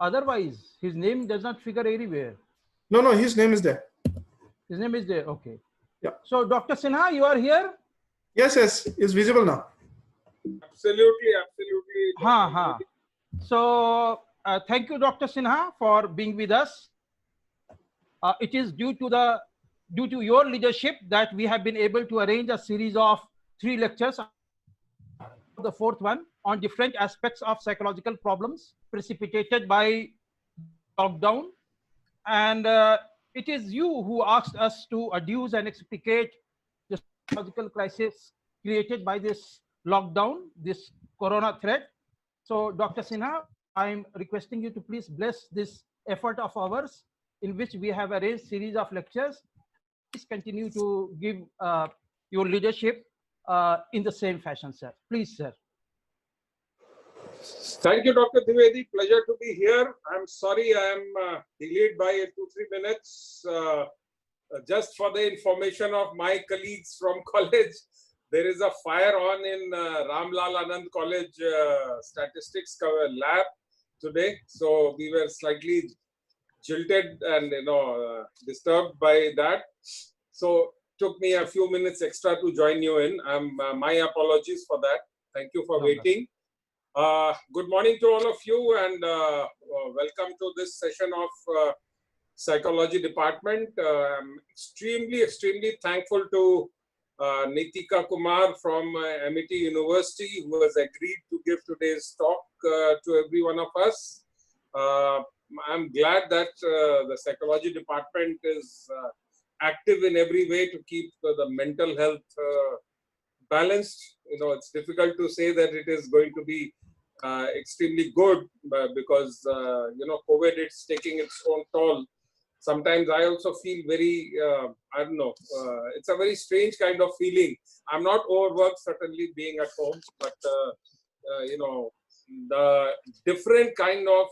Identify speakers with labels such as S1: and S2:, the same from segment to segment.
S1: Otherwise, his name does not figure anywhere.
S2: No, his name is there.
S1: His name is there. Okay.
S2: Yeah.
S1: So, Dr. Sinha, you are here?
S2: Yes, it's visible now.
S3: Absolutely.
S1: So, thank you, Dr. Sinha, for being with us. It is due to your leadership that we have been able to arrange a series of 3 lectures. The 4th one on different aspects of psychological problems precipitated by lockdown, and it is you who asked us to adduce and explicate the psychological crisis created by this lockdown, this corona threat. So, Dr. Sinha, I'm requesting you to please bless this effort of ours in which we have arranged series of lectures. Please continue to give your leadership in the same fashion, sir. Please, sir.
S3: Thank you, Dr. Dwivedi. Pleasure to be here. I'm sorry I am delayed by 2-3 minutes. Just for the information of my colleagues from college, there is a fire on in Ramlal Anand College statistics lab today. So we were slightly jilted and disturbed by that. So took me a few minutes extra to join you in. My apologies for that. Thank you for waiting. Good morning to all of you, and welcome to this session of Psychology Department. I'm extremely thankful to Nitika Kumar from MIT University, who has agreed to give today's talk to every one of us. I'm glad that the Psychology Department is active in every way to keep the mental health balanced. It's difficult to say that it is going to be extremely good because COVID is taking its own toll. Sometimes I also feel very I don't know, it's a very strange kind of feeling. I'm not overworked, certainly, being at home, but the different kind of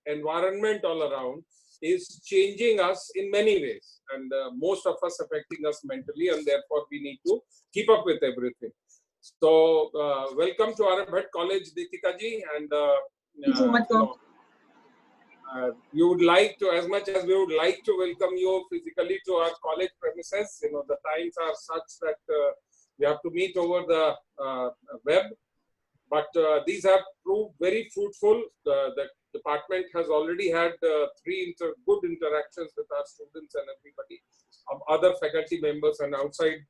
S3: environment all around is changing us in many ways, and most of us affecting us mentally, and therefore we need to keep up with everything. So, welcome to Arabhat College, Nitika ji, and
S4: thank you so much,
S3: we would like to, as much as we would like to welcome you physically to our college premises, the times are such that we have to meet over the web, but these have proved very fruitful. The department has already had 3 good interactions with our students and everybody, other faculty members and outside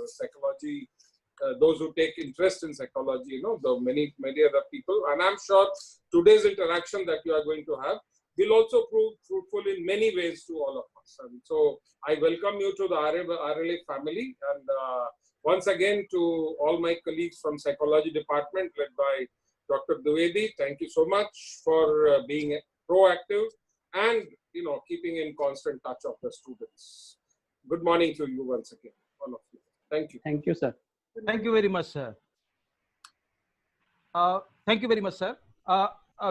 S3: psychology. Those who take interest in psychology, the many other people, and I'm sure today's interaction that you are going to have will also prove fruitful in many ways to all of us. And so I welcome you to the RLA family, and once again to all my colleagues from Psychology Department led by Dr. Dwivedi. Thank you so much for being proactive and keeping in constant touch of the students. Good morning to you once again, all of you. Thank you.
S4: Thank you, sir.
S1: Thank you very much, sir. Thank you very much, sir.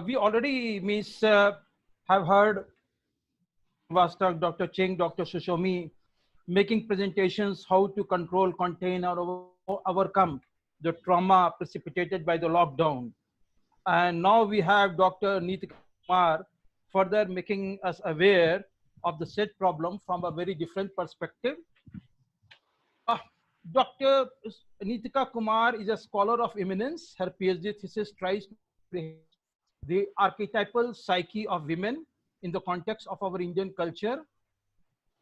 S1: We already have heard Vastak, Dr. Cheng, Dr. Sushomi making presentations how to control, contain, or overcome the trauma precipitated by the lockdown. And now we have Dr. Nitika Kumar further making us aware of the said problem from a very different perspective. Dr. Nitika Kumar is a scholar of eminence. Her PhD thesis tries to apprehend the archetypal psyche of women in the context of our Indian culture.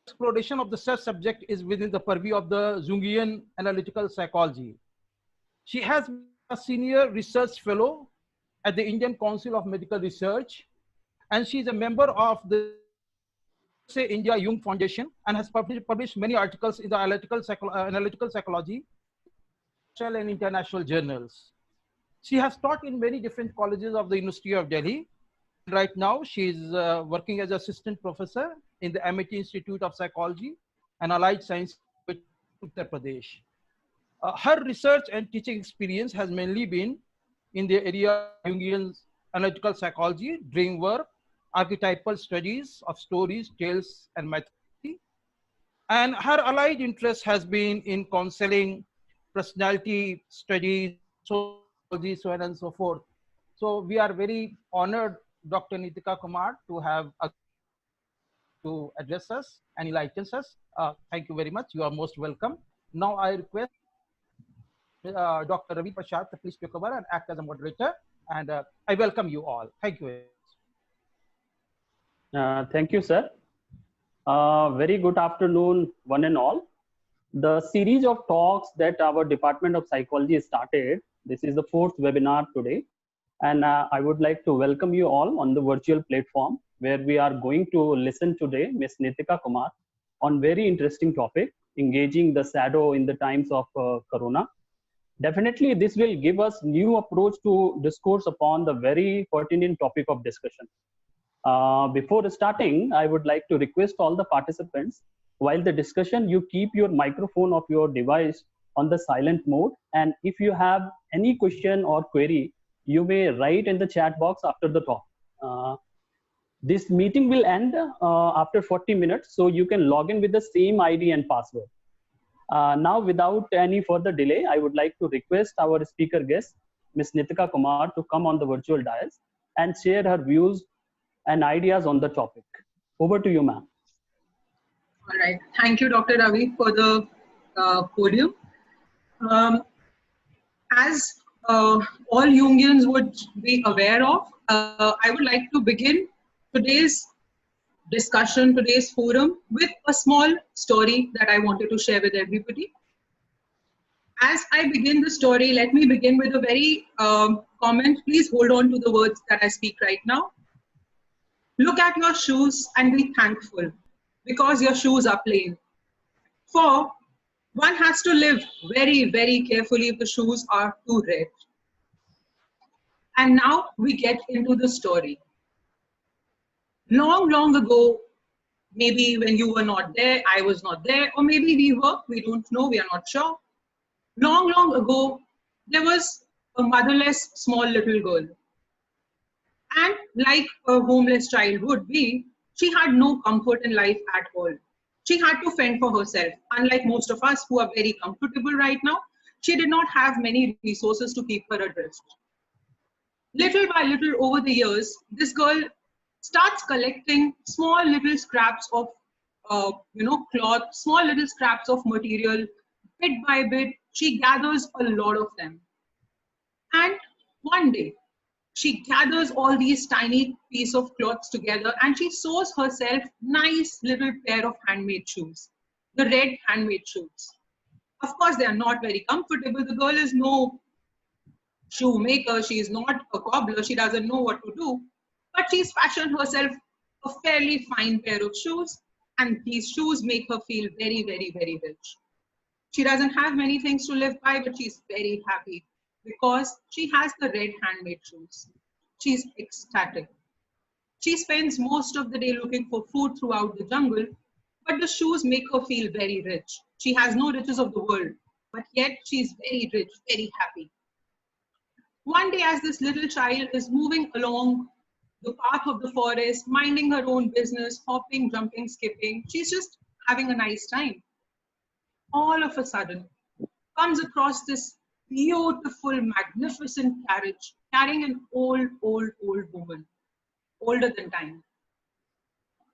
S1: Exploration of the such subject is within the purview of the Jungian analytical psychology. She has been a senior research fellow at the Indian Council of Medical Research, and she is a member of the India Jung Foundation and has published many articles in the analytical psychology and international journals. She has taught in many different colleges of the University of Delhi. Right now, she is working as assistant professor in the MIT Institute of Psychology and Allied Science in Uttar Pradesh. Her research and teaching experience has mainly been in the area of Jungian analytical psychology, dream work, archetypal studies of stories, tales, and mythology. And her allied interest has been in counseling, personality studies, sociology, so on and so forth. So we are very honored Dr. Nitika Kumar to address us and enlighten us. Thank you very much. You are most welcome. Now I request Dr. Ravi Prasad to please take over and act as a moderator. And I welcome you all. Thank you.
S4: Thank you, sir. Very good afternoon, one and all. The series of talks that our Department of Psychology started, this is the 4th webinar today. And I would like to welcome you all on the virtual platform where we are going to listen today, Ms. Nitika Kumar, on very interesting topic, engaging the shadow in the times of Corona. Definitely, this will give us new approach to discourse upon the very pertinent topic of discussion. Before starting, I would like to request all the participants, while the discussion, you keep your microphone of your device on the silent mode. And if you have any question or query, you may write in the chat box after the talk. This meeting will end after 40 minutes, so you can log in with the same ID and password. Now, without any further delay, I would like to request our speaker guest, Ms. Nitika Kumar, to come on the virtual dais and share her views and ideas on the topic. Over to you, ma'am.
S5: All right. Thank you, Dr. Ravi, for the podium. As all Jungians would be aware of, I would like to begin today's discussion, today's forum, with a small story that I wanted to share with everybody. As I begin the story, let me begin with a very comment. Please hold on to the words that I speak right now. Look at your shoes and be thankful because your shoes are plain. For one has to live very, very carefully if the shoes are too red. And now we get into the story. Long, long ago, maybe when you were not there, I was not there, or maybe we were, we don't know, we are not sure. Long, long ago, there was a motherless small little girl. And like a homeless child would be, she had no comfort in life at all. She had to fend for herself. Unlike most of us who are very comfortable right now, she did not have many resources to keep her adrift. Little by little over the years, this girl starts collecting small little scraps of cloth, small little scraps of material. Bit by bit, she gathers a lot of them. And one day, she gathers all these tiny pieces of cloths together and she sews herself nice little pair of handmade shoes, the red handmade shoes. Of course, they are not very comfortable. The girl is no shoemaker. She is not a cobbler. She doesn't know what to do. But she's fashioned herself a fairly fine pair of shoes, and these shoes make her feel very, very, very rich. She doesn't have many things to live by, but she's very happy because she has the red handmade shoes. She's ecstatic. She spends most of the day looking for food throughout the jungle, but the shoes make her feel very rich. She has no riches of the world, but yet she's very rich, very happy. One day, as this little child is moving along the path of the forest, minding her own business, hopping, jumping, skipping. She's just having a nice time. All of a sudden, comes across this beautiful, magnificent carriage carrying an old woman, older than time.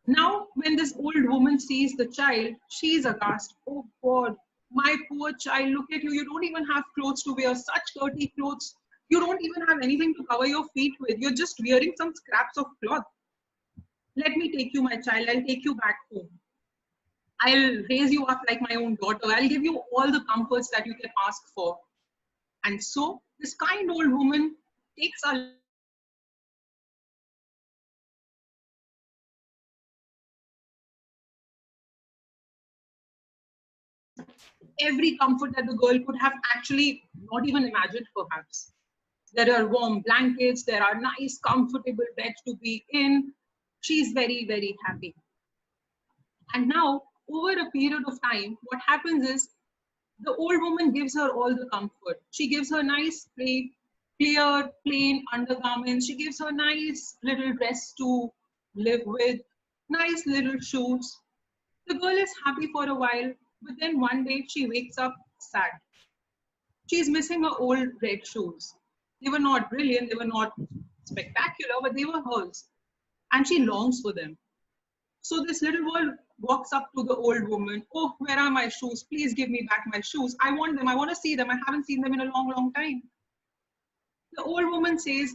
S5: Now, when this old woman sees the child, she's aghast. Oh God, my poor child, look at you. You don't even have clothes to wear, such dirty clothes. You don't even have anything to cover your feet with. You're just wearing some scraps of cloth. Let me take you, my child. I'll take you back home. I'll raise you up like my own daughter. I'll give you all the comforts that you can ask for. And so this kind old woman takes our every comfort that the girl could have actually not even imagined perhaps. There are warm blankets, there are nice, comfortable beds to be in. She's very, very happy. And now, over a period of time, what happens is the old woman gives her all the comfort. She gives her nice, clear, plain undergarments. She gives her nice little dress to live with, nice little shoes. The girl is happy for a while, but then one day she wakes up sad. She's missing her old red shoes. They were not brilliant, they were not spectacular, but they were hers. And she longs for them. So this little girl walks up to the old woman. Oh, where are my shoes? Please give me back my shoes. I want them. I want to see them. I haven't seen them in a long, long time. The old woman says,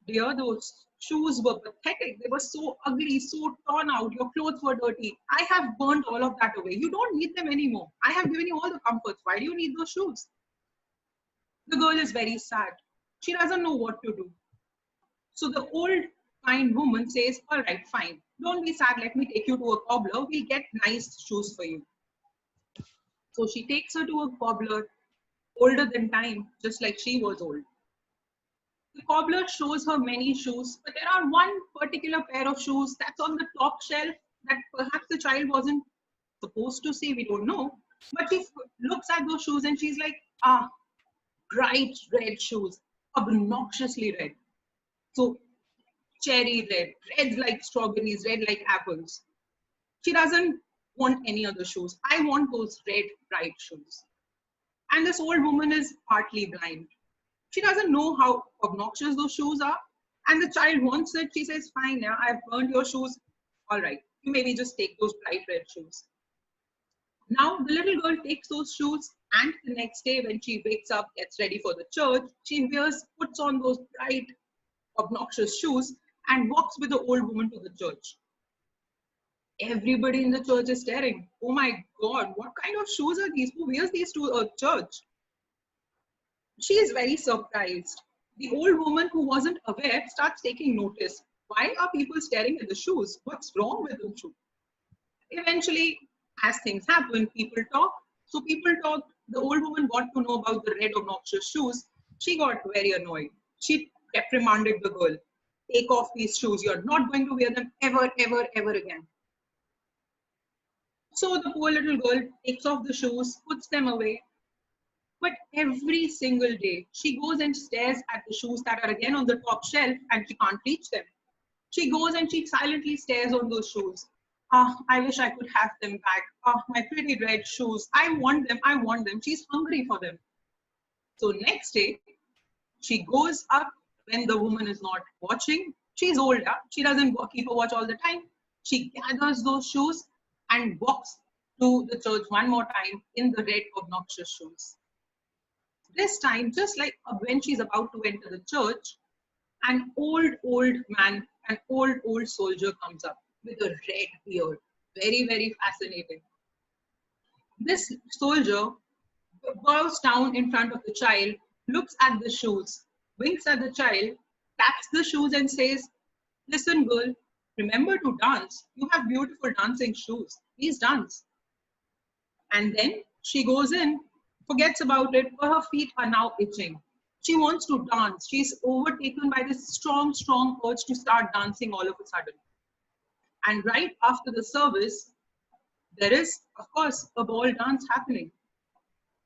S5: dear, those shoes were pathetic. They were so ugly, so torn out. Your clothes were dirty. I have burnt all of that away. You don't need them anymore. I have given you all the comforts. Why do you need those shoes? The girl is very sad. She doesn't know what to do. So the old kind woman says, all right, fine. Don't be sad. Let me take you to a cobbler. We'll get nice shoes for you. So she takes her to a cobbler, older than time, just like she was old. The cobbler shows her many shoes, but there are one particular pair of shoes that's on the top shelf that perhaps the child wasn't supposed to see. We don't know. But she looks at those shoes and she's like, ah, bright red shoes, obnoxiously red. So cherry red, red like strawberries, red like apples. She doesn't want any other shoes. I want those red, bright shoes. And this old woman is partly blind. She doesn't know how obnoxious those shoes are. And the child wants it. She says, fine, yeah, I've burned your shoes. All right, you maybe just take those bright red shoes. Now the little girl takes those shoes, and the next day when she wakes up, gets ready for the church, she puts on those bright, obnoxious shoes and walks with the old woman to the church. Everybody in the church is staring. Oh my God, what kind of shoes are these? Who wears these to a church? She is very surprised. The old woman, who wasn't aware, starts taking notice. Why are people staring at the shoes? What's wrong with the shoe? Eventually, as things happen, people talk. So people talked. The old woman got to know about the red obnoxious shoes. She got very annoyed. She reprimanded the girl. Take off these shoes. You're not going to wear them ever, ever, ever again. So the poor little girl takes off the shoes, puts them away. But every single day, she goes and stares at the shoes that are again on the top shelf and she can't reach them. She goes and she silently stares on those shoes. Ah, I wish I could have them back. Ah, my pretty red shoes. I want them. I want them. She's hungry for them. So next day, she goes up when the woman is not watching. She's older. She doesn't keep a watch all the time. She gathers those shoes and walks to the church one more time in the red obnoxious shoes. This time, just like when she's about to enter the church, an old man, an old soldier comes up with a red beard. Very, very fascinating. This soldier bows down in front of the child, looks at the shoes, winks at the child, taps the shoes and says, listen girl, remember to dance. You have beautiful dancing shoes. Please dance. And then she goes in, forgets about it, but her feet are now itching. She wants to dance. She's overtaken by this strong urge to start dancing all of a sudden. And right after the service, there is, of course, a ball dance happening.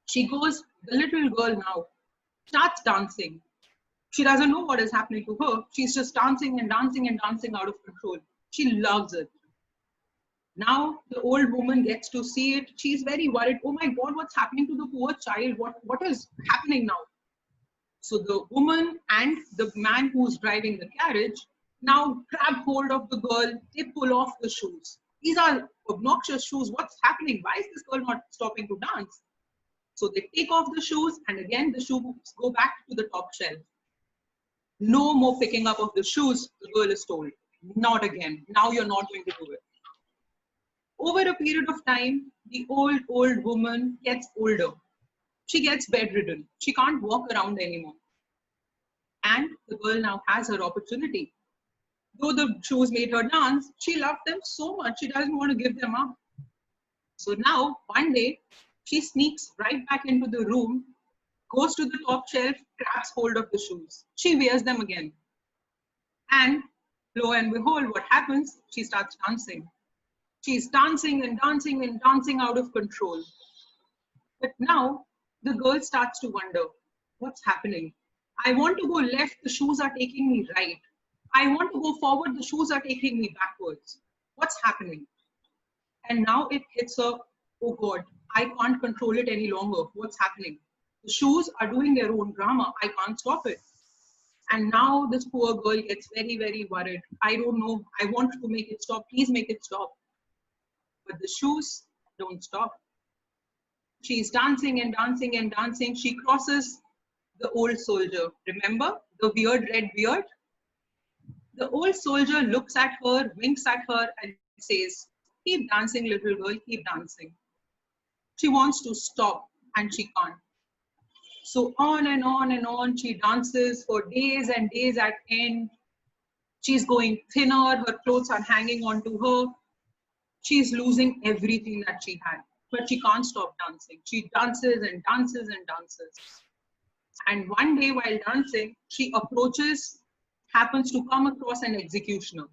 S5: She goes, the little girl now starts dancing. She doesn't know what is happening to her. She's just dancing and dancing and dancing out of control. She loves it. Now the old woman gets to see it. She's very worried. Oh my God, what's happening to the poor child? What is happening now? So the woman and the man who's driving the carriage now grab hold of the girl. They pull off the shoes. These are obnoxious shoes. What's happening? Why is this girl not stopping to dance? So they take off the shoes and again the shoes go back to the top shelf. No more picking up of the shoes, the girl is told. Not again. Now you're not going to do it. Over a period of time, the old woman gets older. She gets bedridden. She can't walk around anymore. And the girl now has her opportunity. Though the shoes made her dance, she loved them so much, she doesn't want to give them up. So now, one day, she sneaks right back into the room, goes to the top shelf, grabs hold of the shoes. She wears them again. And lo and behold, what happens? She starts dancing. She's dancing and dancing and dancing out of control. But now the girl starts to wonder, what's happening? I want to go left, the shoes are taking me right. I want to go forward, the shoes are taking me backwards. What's happening? And now it hits her, oh God, I can't control it any longer. What's happening? The shoes are doing their own drama. I can't stop it. And now this poor girl gets very, very worried. I don't know. I want to make it stop. Please make it stop. But the shoes don't stop. She's dancing and dancing and dancing. She crosses the old soldier. Remember the weird red beard? The old soldier looks at her, winks at her, and says, "Keep dancing, little girl, keep dancing." She wants to stop and she can't. So on and on and on, she dances for days and days at end. She's going thinner, her clothes are hanging onto her. She's losing everything that she had, but she can't stop dancing. She dances and dances and dances. And one day while dancing, she happens to come across an executioner,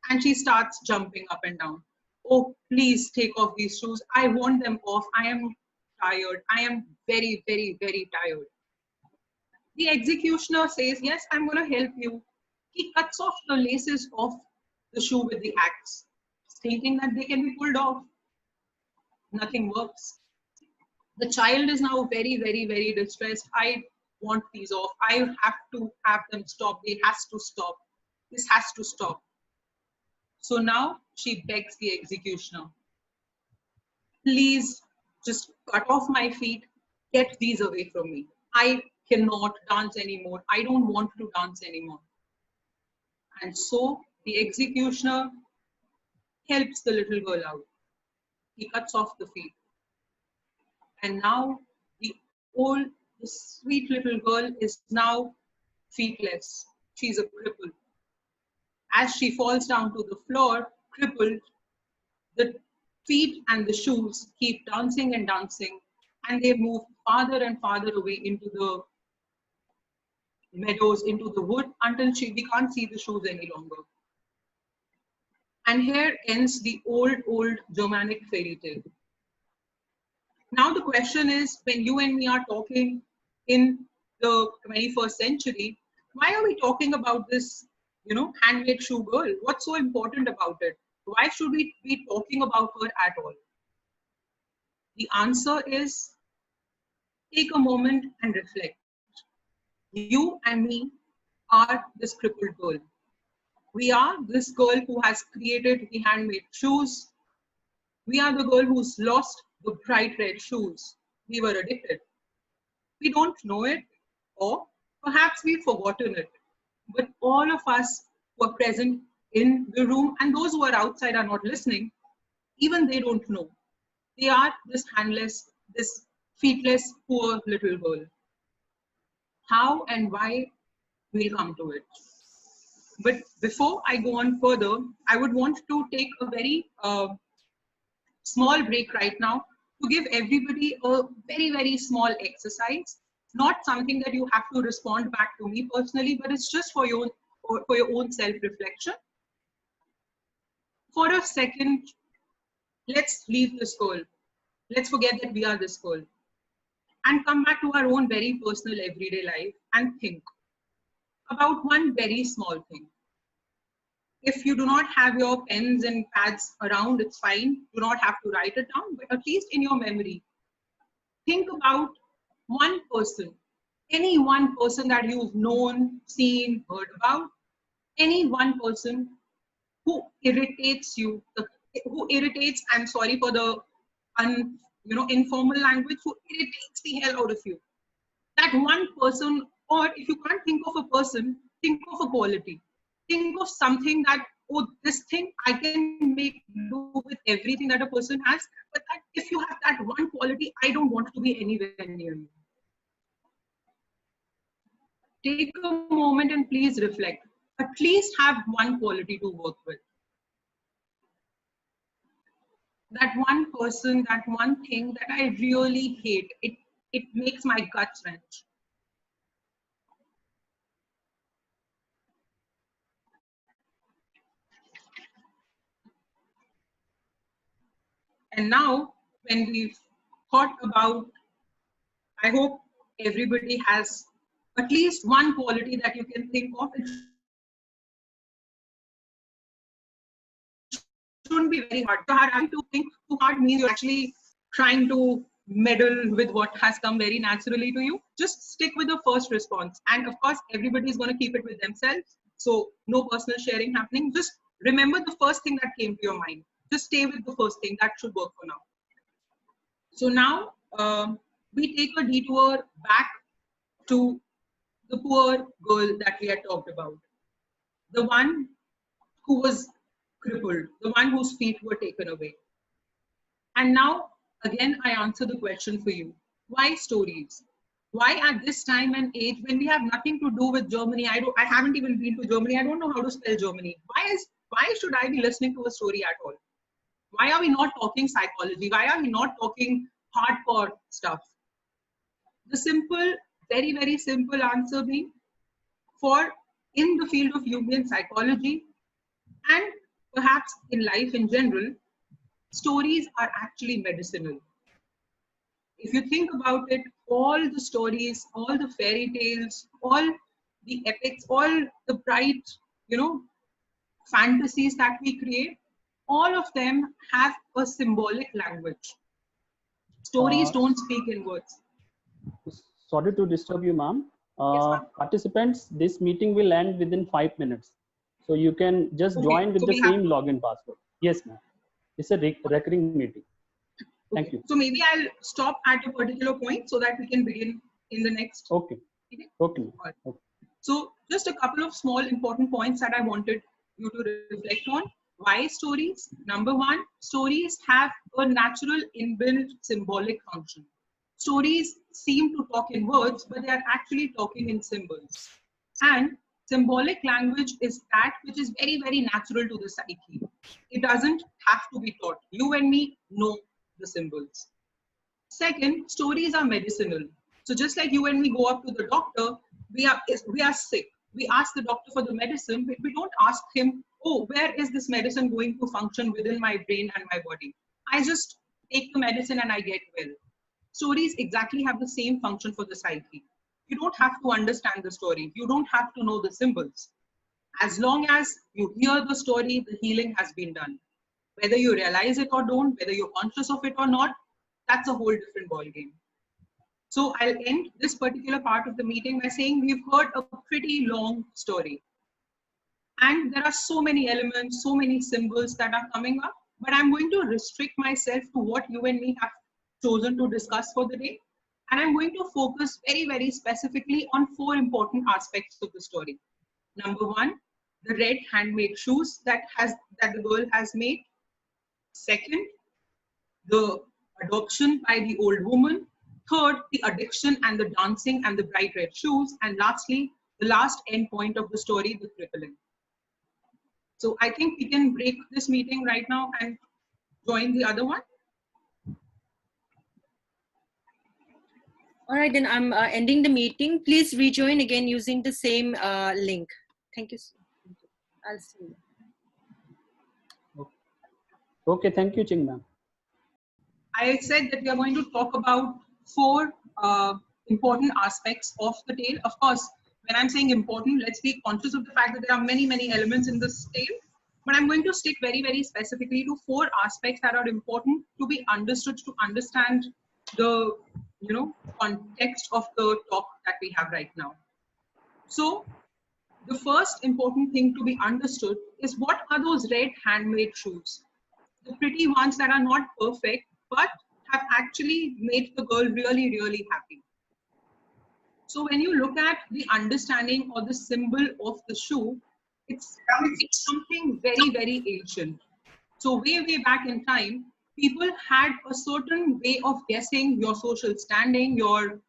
S5: and she starts jumping up and down. "Oh, please take off these shoes. I want them off. I am tired. I am very, very, very tired." The executioner says, "Yes, I'm going to help you." He cuts off the laces of the shoe with the axe, thinking that they can be pulled off. Nothing works. The child is now very, very, very distressed. "I want these off. I have to have them stop. They has to stop. This has to stop." So now she begs the executioner, "Please just cut off my feet. Get these away from me. I cannot dance anymore. I don't want to dance anymore." And so the executioner helps the little girl out. He cuts off the feet. And now the sweet little girl is now feetless. She's a cripple. As she falls down to the floor, crippled, the feet and the shoes keep dancing and dancing, and they move farther and farther away into the meadows, into the wood, until we can't see the shoes any longer. And here ends the old Germanic fairy tale. Now the question is, when you and me are talking in the 21st century, why are we talking about this, handmade shoe girl? What's so important about it? Why should we be talking about her at all? The answer is, take a moment and reflect. You and me are this crippled girl. We are this girl who has created the handmade shoes. We are the girl who's lost the bright red shoes. We were addicted. We don't know it, or perhaps we've forgotten it. But all of us who are present in the room, and those who are outside are not listening, even they don't know. They are this handless, this feetless, poor little girl. How and why, we'll come to it. But before I go on further, I would want to take a very small break right now to give everybody a very, very small exercise. Not something that you have to respond back to me personally, but it's just for your own self-reflection. For a second, let's leave this girl. Let's forget that we are this girl, and come back to our own very personal everyday life and think about one very small thing. If you do not have your pens and pads around, it's fine. You do not have to write it down, but at least in your memory, think about one person, any one person that you've known, seen, heard about, any one person who irritates you, I'm sorry for the informal language, who irritates the hell out of you. That one person, or if you can't think of a person, think of a quality. Think of something that, oh, this thing I can make do with everything that a person has, but that if you have that one quality, I don't want to be anywhere near you. Take a moment and please reflect. At least have one quality to work with. That one person, that one thing that I really hate. It makes my guts wrench. And now, when we've thought about, I hope everybody has at least one quality that you can think of. It shouldn't be very hard. Having to think too hard means you're actually trying to meddle with what has come very naturally to you. Just stick with the first response. And of course, everybody is going to keep it with themselves. So no personal sharing happening. Just remember the first thing that came to your mind. Just stay with the first thing. That should work for now. So now we take a detour back to the poor girl that we had talked about. The one who was crippled, the one whose feet were taken away. And now, again, I answer the question for you. Why stories? Why at this time and age when we have nothing to do with Germany? I haven't even been to Germany. I don't know how to spell Germany. Why should I be listening to a story at all? Why are we not talking psychology? Why are we not talking hardcore stuff? The simple, very, very simple answer being, for in the field of Jungian psychology and perhaps in life in general, stories are actually medicinal. If you think about it, all the stories, all the fairy tales, all the epics, all the bright, fantasies that we create, all of them have a symbolic language. Stories don't speak in words.
S4: Sorry to disturb you, ma'am. Participants, this meeting will end within 5 minutes. So you can just join with the same login password. Yes, ma'am. It's a recurring meeting. Thank you.
S5: So maybe I'll stop at a particular point so that we can begin in the next.
S4: Okay. Okay. Okay.
S5: So just a couple of small important points that I wanted you to reflect on. Why stories? Number one, stories have a natural inbuilt symbolic function. Stories seem to talk in words, but they are actually talking in symbols. And symbolic language is that which is very, very natural to the psyche. It doesn't have to be taught. You and me know the symbols. Second, stories are medicinal. So just like you and me go up to the doctor, we are sick. We ask the doctor for the medicine, but we don't ask him, oh, where is this medicine going to function within my brain and my body? I just take the medicine and I get well. Stories exactly have the same function for the psyche. You don't have to understand the story. You don't have to know the symbols. As long as you hear the story, the healing has been done. Whether you realize it or don't, whether you're conscious of it or not, that's a whole different ballgame. So I'll end this particular part of the meeting by saying we've heard a pretty long story. And there are so many elements, so many symbols that are coming up, but I'm going to restrict myself to what you and me have chosen to discuss for the day. And I'm going to focus very, very specifically on 4 important aspects of the story. Number one, the red handmade shoes that the girl has made. Second, the adoption by the old woman. Third, the addiction and the dancing and the bright red shoes. And lastly, the last end point of the story, the crippling. So I think we can break this meeting right now and join the other one.
S6: All right, then I'm ending the meeting. Please rejoin again using the same link. Thank you. I'll see you.
S4: Okay, thank you, Ching ma'am.
S5: I said that we are going to talk about 4 important aspects of the tale. Of course, when I'm saying important, let's be conscious of the fact that there are many, many elements in this tale. But I'm going to stick very, very specifically to 4 aspects that are important to be understood, to understand the context of the talk that we have right now. So the first important thing to be understood is what are those red handmade shoes? The pretty ones that are not perfect, but have actually made the girl really, really happy. So when you look at the understanding or the symbol of the shoe, it's something very, very ancient. So way, way back in time, people had a certain way of guessing your social standing, your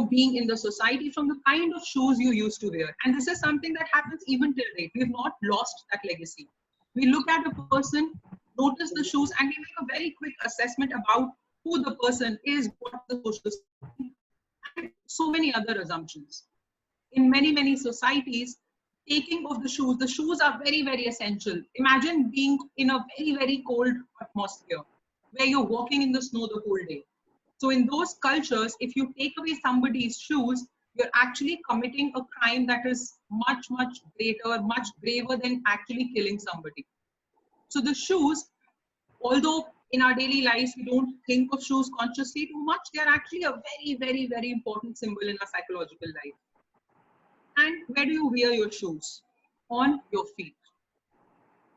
S5: being in the society from the kind of shoes you used to wear. And this is something that happens even till date. We've not lost that legacy. We look at a person, notice the shoes, and we make a very quick assessment about who the person is, what the social standing, and so many other assumptions. In many, many societies, taking of the shoes are very, very essential. Imagine being in a very, very cold atmosphere where you're walking in the snow the whole day. So in those cultures, if you take away somebody's shoes, you're actually committing a crime that is much, much greater, much graver than actually killing somebody. So the shoes, although in our daily lives, we don't think of shoes consciously too much. They are actually a very, very, very important symbol in our psychological life. And where do you wear your shoes? On your feet.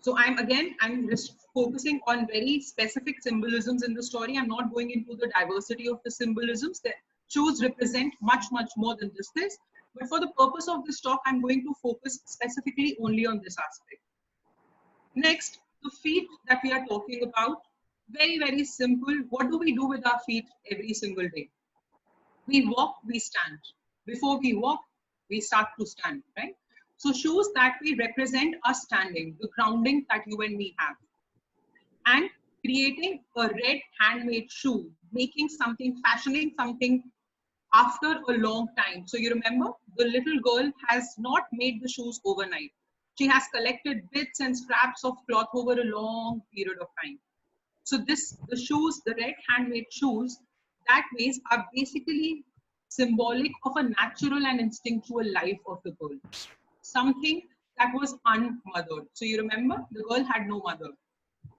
S5: So I'm just focusing on very specific symbolisms in the story. I'm not going into the diversity of the symbolisms. The shoes represent much, much more than just this. But for the purpose of this talk, I'm going to focus specifically only on this aspect. Next, the feet that we are talking about, very, very simple. What do we do with our feet every single day? We walk, we stand. Before we walk, we start to stand, right? So shoes that we represent are standing, the grounding that you and me have. And creating a red handmade shoe, making something, fashioning something after a long time. So you remember, the little girl has not made the shoes overnight. She has collected bits and scraps of cloth over a long period of time. So the shoes, the red handmade shoes, that ways are basically symbolic of a natural and instinctual life of the girl. Something that was unmothered. So you remember, the girl had no mother.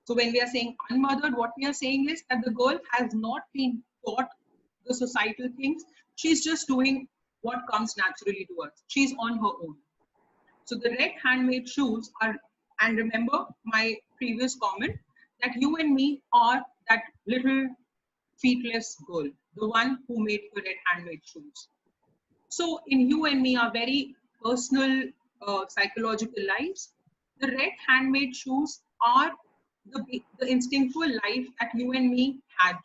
S5: So when we are saying unmothered, what we are saying is that the girl has not been taught the societal things. She's just doing what comes naturally to us. She's on her own. So the red handmade shoes are, and remember my previous comment, that you and me are that little feetless girl, the one who made the red handmade shoes. So in you and me, our very personal psychological lives, the red handmade shoes are the instinctual life that you and me had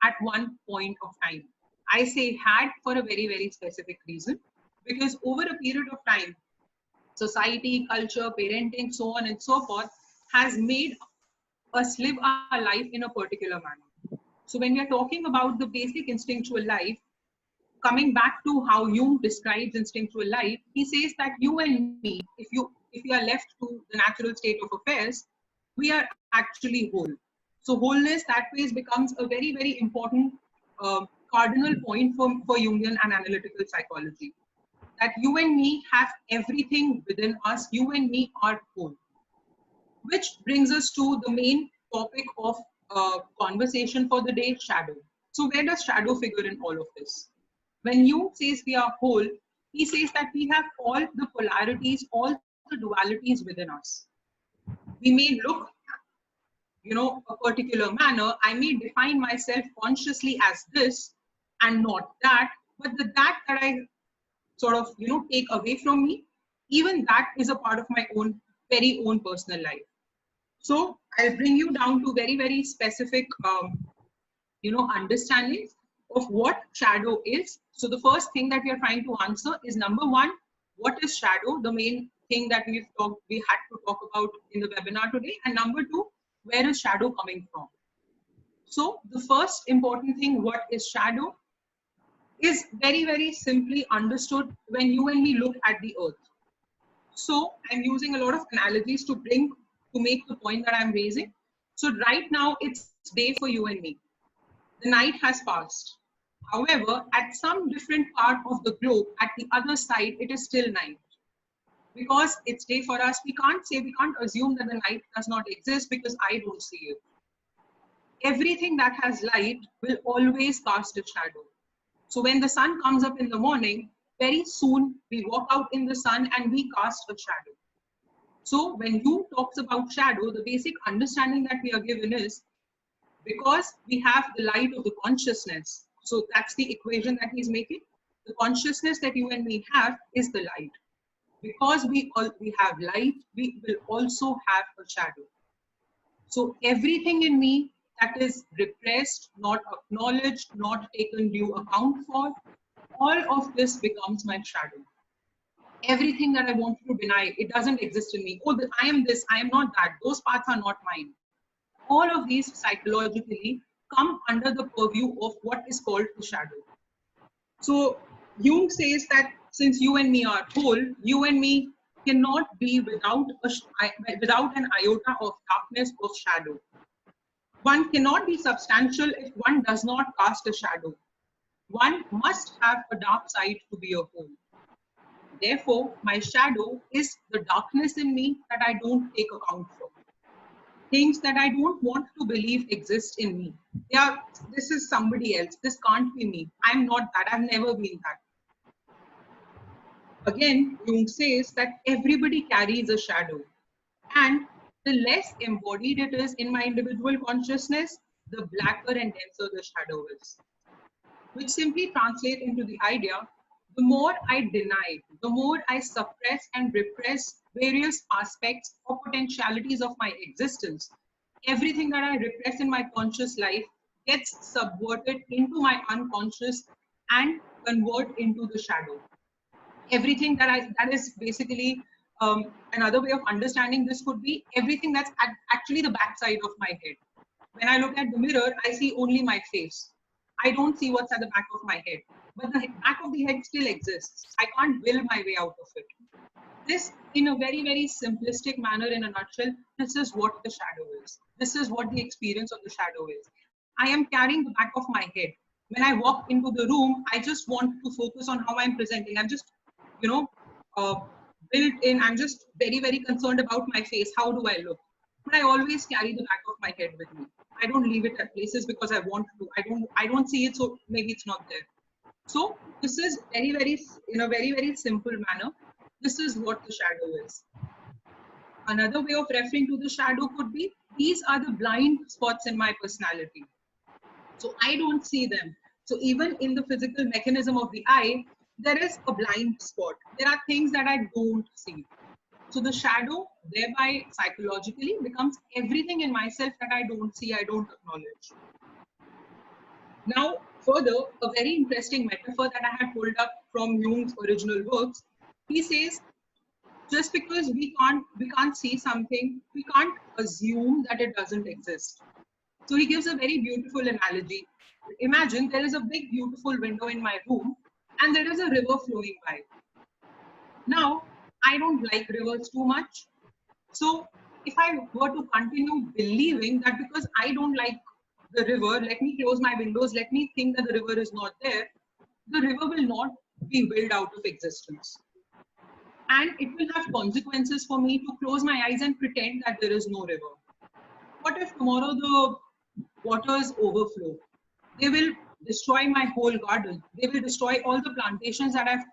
S5: at one point of time. I say had for a very, very specific reason, because over a period of time, society, culture, parenting, so on and so forth, has made us live our life in a particular manner. So when we are talking about the basic instinctual life, coming back to how Jung describes instinctual life, he says that you and me, if you are left to the natural state of affairs, we are actually whole. So wholeness that way becomes a very, very important cardinal point for Jungian and analytical psychology. That you and me have everything within us, you and me are whole. Which brings us to the main topic of conversation for the day, shadow. So where does shadow figure in all of this? When Jung says we are whole, he says that we have all the polarities, all the dualities within us. We may look, a particular manner. I may define myself consciously as this and not that, but that I sort of, take away from me, even that is a part of my own, very own personal life. So I'll bring you down to very, very specific, understandings of what shadow is. So the first thing that we are trying to answer is, number one, what is shadow? The main thing that we had to talk about in the webinar today. And number two, where is shadow coming from? So the first important thing, what is shadow, is very, very simply understood when you and me look at the earth. So I'm using a lot of analogies to make the point that I'm raising. So right now it's day for you and me. The night has passed. However, at some different part of the globe, at the other side, it is still night. Because it's day for us, we can't assume that the night does not exist because I don't see it. Everything that has light will always cast a shadow. So when the sun comes up in the morning, very soon we walk out in the sun and we cast a shadow. So when Jung talks about shadow, the basic understanding that we are given is, because we have the light of the consciousness. So that's the equation that he's making. The consciousness that you and me have is the light. Because we have light, we will also have a shadow. So everything in me that is repressed, not acknowledged, not taken due account for, all of this becomes my shadow. Everything that I wanted to deny, it doesn't exist in me. Oh, I am this, I am not that. Those parts are not mine. All of these psychologically come under the purview of what is called the shadow. So Jung says that since you and me are whole, you and me cannot be without an iota of darkness or shadow. One cannot be substantial if one does not cast a shadow. One must have a dark side to be a whole. Therefore, my shadow is the darkness in me that I don't take account for. things that I don't want to believe exist in me. This is somebody else. This can't be me. I'm not that. I've never been that. Again, Jung says that everybody carries a shadow. And the less embodied it is in my individual consciousness, the blacker and denser the shadow is. Which simply translates into the idea, the more I deny, the more I suppress and repress various aspects or potentialities of my existence, everything that I repress in my conscious life gets subverted into my unconscious and convert into the shadow. Everything that is basically another way of understanding this could be everything that's actually the backside of my head. When I look at the mirror, I see only my face. I don't see what's at the back of my head. But the back of the head still exists. I can't will my way out of it. This, in a very, very simplistic manner, in a nutshell, this is what the shadow is. This is what the experience of the shadow is. I am carrying the back of my head. When I walk into the room, I just want to focus on how I'm presenting. I'm just, built in. I'm just very, very concerned about my face. How do I look? But I always carry the back of my head with me. I don't leave it at places because I want to. I don't see it, so maybe it's not there. So this is very, very, in a very, very simple manner, this is what the shadow is. Another way of referring to the shadow could be, these are the blind spots in my personality. So I don't see them. So even in the physical mechanism of the eye, there is a blind spot. There are things that I don't see. So the shadow, thereby psychologically, becomes everything in myself that I don't see, I don't acknowledge. Now, further, a very interesting metaphor that I had pulled up from Jung's original works, he says, just because we can't see something, we can't assume that it doesn't exist. So he gives a very beautiful analogy. Imagine there is a big, beautiful window in my room, and there is a river flowing by. Now, I don't like rivers too much. So if I were to continue believing that because I don't like the river, let me close my windows, let me think that the river is not there, the river will not be willed out of existence. And it will have consequences for me to close my eyes and pretend that there is no river. What if tomorrow the waters overflow? They will destroy my whole garden. They will destroy all the plantations that I've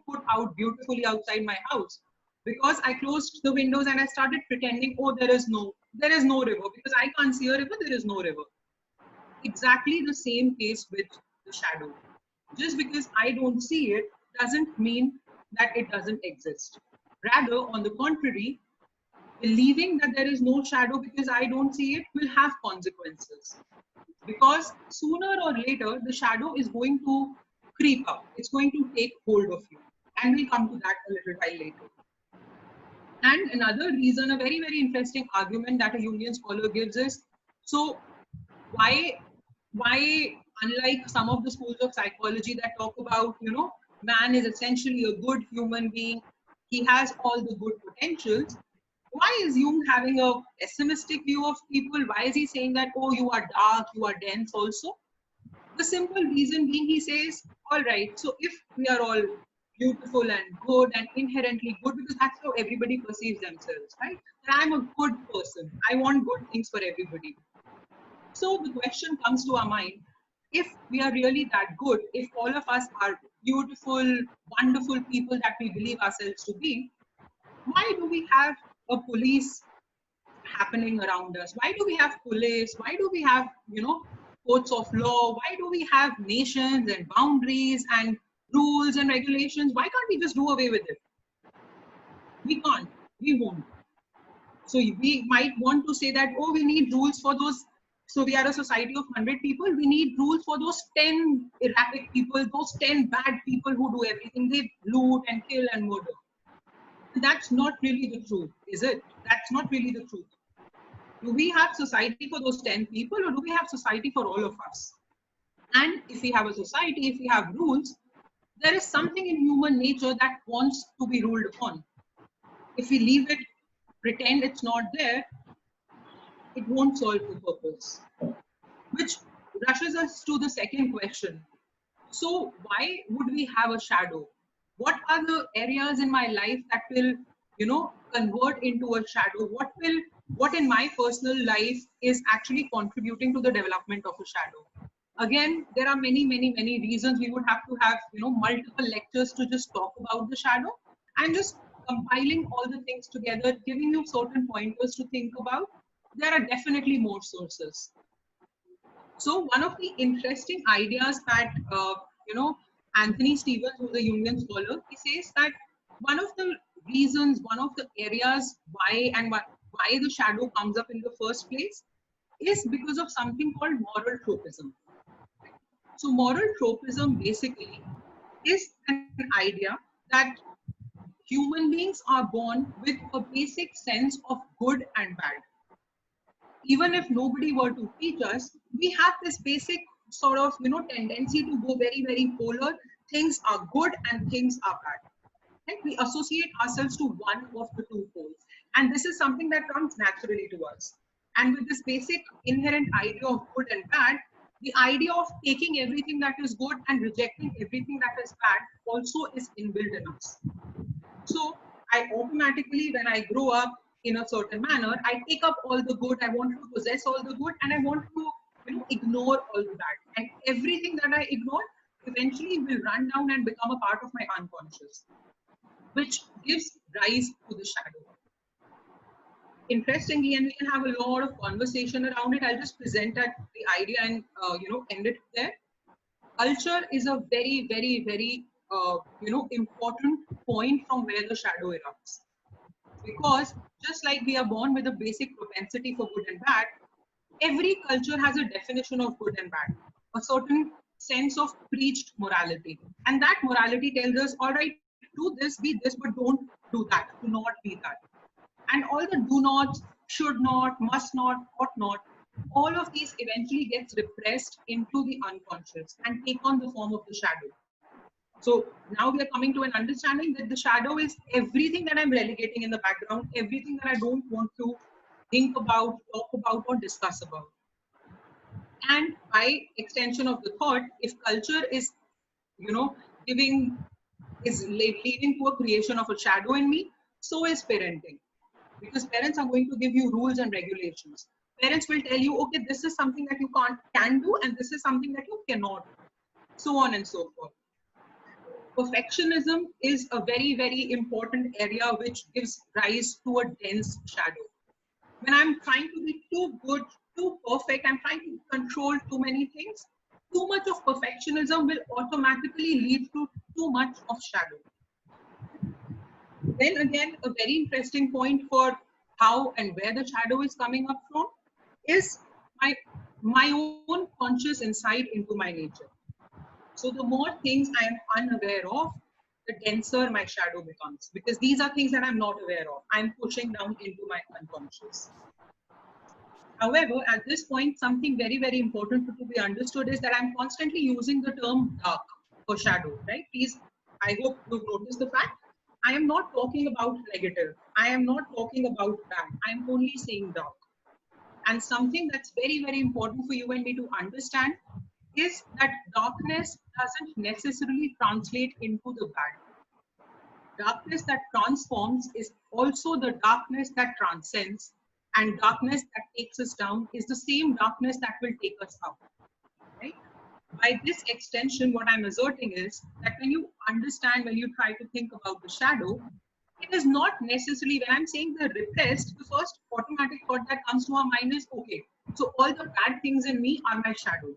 S5: put out beautifully outside my house. Because I closed the windows and I started pretending, oh, there is no river. Because I can't see a river, there is no river. Exactly the same case with the shadow. Just because I don't see it doesn't mean that it doesn't exist. Rather, on the contrary, believing that there is no shadow because I don't see it will have consequences. Because sooner or later, the shadow is going to creep up. It's going to take hold of you. And we'll come to that a little while later. And another reason, a very, very interesting argument that a Jungian scholar gives is, so why unlike some of the schools of psychology that talk about, man is essentially a good human being, he has all the good potentials, why is Jung having a pessimistic view of people? Why is he saying that, oh, you are dark, you are dense also? The simple reason being, he says, all right, so if we are all beautiful and good and inherently good, because that's how everybody perceives themselves, right? That I'm a good person. I want good things for everybody. So the question comes to our mind, if we are really that good, if all of us are beautiful, wonderful people that we believe ourselves to be, why do we have a police happening around us? Why do we have police? Why do we have, courts of law? Why do we have nations and boundaries and rules and regulations? Why can't we just do away with it? We can't. We won't. So we might want to say that, oh, we need rules for those. So we are a society of 100 people. We need rules for those 10 erratic people, those 10 bad people who do everything. They loot and kill and murder. That's not really the truth, is it? That's not really the truth. Do we have society for those 10 people, or do we have society for all of us? And if we have a society, if we have rules, there is something in human nature that wants to be ruled upon. If we leave it, pretend it's not there, it won't solve the purpose. Which rushes us to the second question. So why would we have a shadow? What are the areas in my life that will, convert into a shadow? What will what in my personal life is actually contributing to the development of a shadow. Again, there are many reasons. We would have to have, multiple lectures to just talk about the shadow. I'm just compiling all the things together, giving you certain pointers to think about. There are definitely more sources. So one of the interesting ideas that, Anthony Stevens, who's a Jungian scholar, he says that one of the reasons, one of the areas why the shadow comes up in the first place is because of something called moral tropism. So moral tropism basically is an idea that human beings are born with a basic sense of good and bad. Even if nobody were to teach us, we have this basic sort of, tendency to go very polar. Things are good and things are bad. Right? We associate ourselves to one of the two poles. And this is something that comes naturally to us. And with this basic inherent idea of good and bad, the idea of taking everything that is good and rejecting everything that is bad also is inbuilt in us. So I automatically, when I grow up in a certain manner, I take up all the good, I want to possess all the good, and I want to ignore all the bad. And everything that I ignore eventually will run down and become a part of my unconscious, which gives rise to the shadow. Interestingly, and we can have a lot of conversation around it, I'll just present the idea and end it there. Culture is a very important point from where the shadow erupts, because just like we are born with a basic propensity for good and bad, every culture has a definition of good and bad, a certain sense of preached morality, and that morality tells us, all right, do this, be this, but don't do that, do not be that. And all the do not, should not, must not, ought not, all of these eventually gets repressed into the unconscious and take on the form of the shadow. So now we are coming to an understanding that the shadow is everything that I'm relegating in the background, everything that I don't want to think about, talk about, or discuss about. And by extension of the thought, if culture is, leading to a creation of a shadow in me, so is parenting. Because parents are going to give you rules and regulations. Parents will tell you, okay, this is something that you can do, and this is something that you cannot do, so on and so forth. Perfectionism is a very important area which gives rise to a dense shadow. When I'm trying to be too good, too perfect, I'm trying to control too many things, too much of perfectionism will automatically lead to too much of shadow. Then again, a very interesting point for how and where the shadow is coming up from is my own conscious insight into my nature. So the more things I am unaware of, the denser my shadow becomes, because these are things that I'm not aware of. I'm pushing down into my unconscious. However, at this point, something very important to be understood is that I'm constantly using the term dark for shadow, right? Please, I hope you've noticed the fact. I am not talking about negative. I am not talking about bad. I'm only saying dark. And something that's very important for you and me to understand is that darkness doesn't necessarily translate into the bad. Darkness that transforms is also the darkness that transcends, and darkness that takes us down is the same darkness that will take us up. Right? By this extension, what I'm asserting is that when you understand, when you try to think about the shadow, it is not necessarily, when I'm saying the repressed, the first automatic thought that comes to our mind is, okay, so all the bad things in me are my shadow.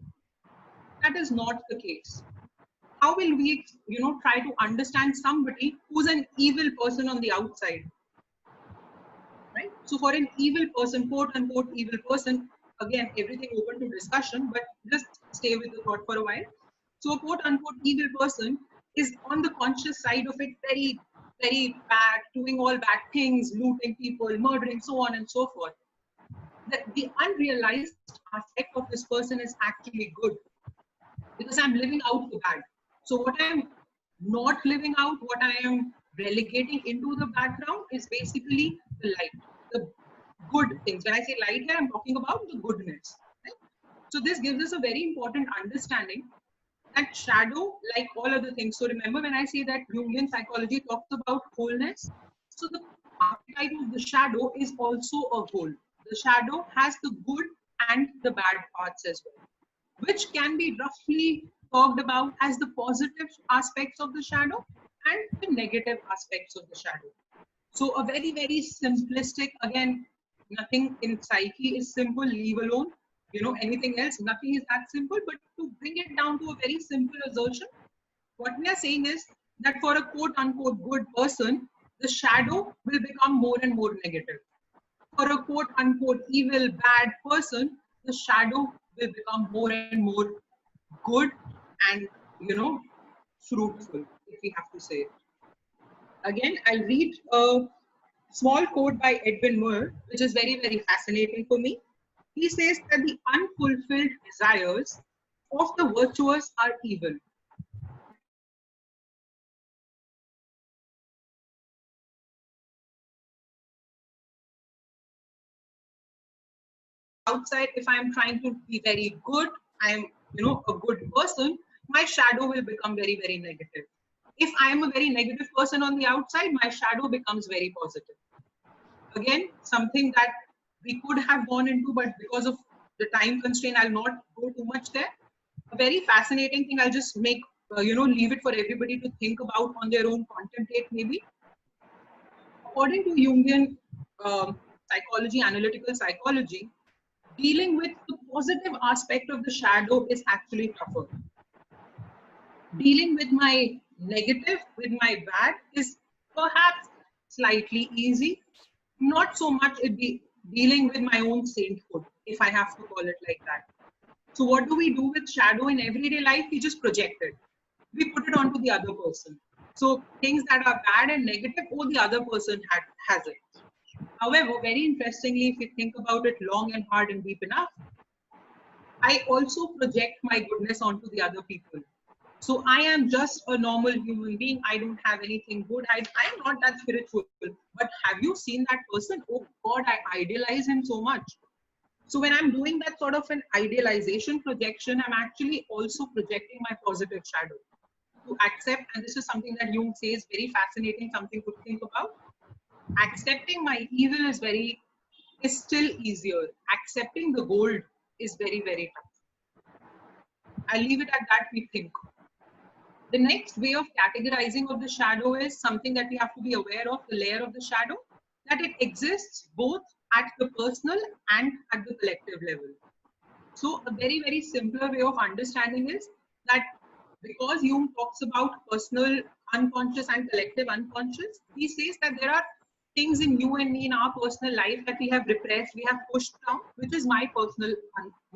S5: That is not the case. How will we, try to understand somebody who's an evil person on the outside? Right? So for an evil person, quote unquote evil person, again, everything open to discussion, but just stay with the thought for a while. So a quote unquote evil person is on the conscious side of it, very bad, doing all bad things, looting people, murdering, so on and so forth. The unrealized aspect of this person is actually good, because I'm living out the bad. So what I'm not living out, what I am relegating into the background is basically the light, the good things. When I say light here, I'm talking about the goodness. Right? So this gives us a very important understanding that shadow, like all other things. So remember when I say that Jungian psychology talks about wholeness. So the archetype of the shadow is also a whole. The shadow has the good and the bad parts as well, which can be roughly talked about as the positive aspects of the shadow and the negative aspects of the shadow. So a very, very simplistic, again, nothing in psyche is simple, leave alone, anything else, nothing is that simple, but to bring it down to a very simple assertion, what we are saying is that for a quote unquote good person, the shadow will become more and more negative. For a quote unquote evil, bad person, the shadow will become more and more good and, fruitful, if we have to say it. Again, I'll read a small quote by Edwin Moore, which is very, very fascinating for me. He says that the unfulfilled desires of the virtuous are evil. Outside, if I'm trying to be very good, I'm, a good person, my shadow will become very, very negative. If I am a very negative person on the outside, my shadow becomes very positive. Again, something that we could have gone into, but because of the time constraint, I'll not go too much there. A very fascinating thing, I'll just make, leave it for everybody to think about on their own, contemplate maybe. According to Jungian psychology, analytical psychology, dealing with the positive aspect of the shadow is actually tougher. Dealing with my negative, with my bad is perhaps slightly easy. Not so much dealing with my own sainthood, if I have to call it like that. So what do we do with shadow in everyday life? We just project it. We put it onto the other person. So things that are bad and negative, the other person has it. However, very interestingly, if you think about it long and hard and deep enough, I also project my goodness onto the other people. So I am just a normal human being. I don't have anything good. I am not that spiritual. But have you seen that person? Oh God, I idealize him so much. So when I'm doing that sort of an idealization projection, I'm actually also projecting my positive shadow. To accept, and this is something that Jung says, very fascinating, something to think about. Accepting my evil is still easier. Accepting the gold is very, very tough. I'll leave it at that, we think. The next way of categorizing of the shadow is something that we have to be aware of, the layer of the shadow, that it exists both at the personal and at the collective level. So a very, very simpler way of understanding is that because Jung talks about personal unconscious and collective unconscious, he says that there are things in you and me in our personal life that we have repressed, we have pushed down, which is my personal,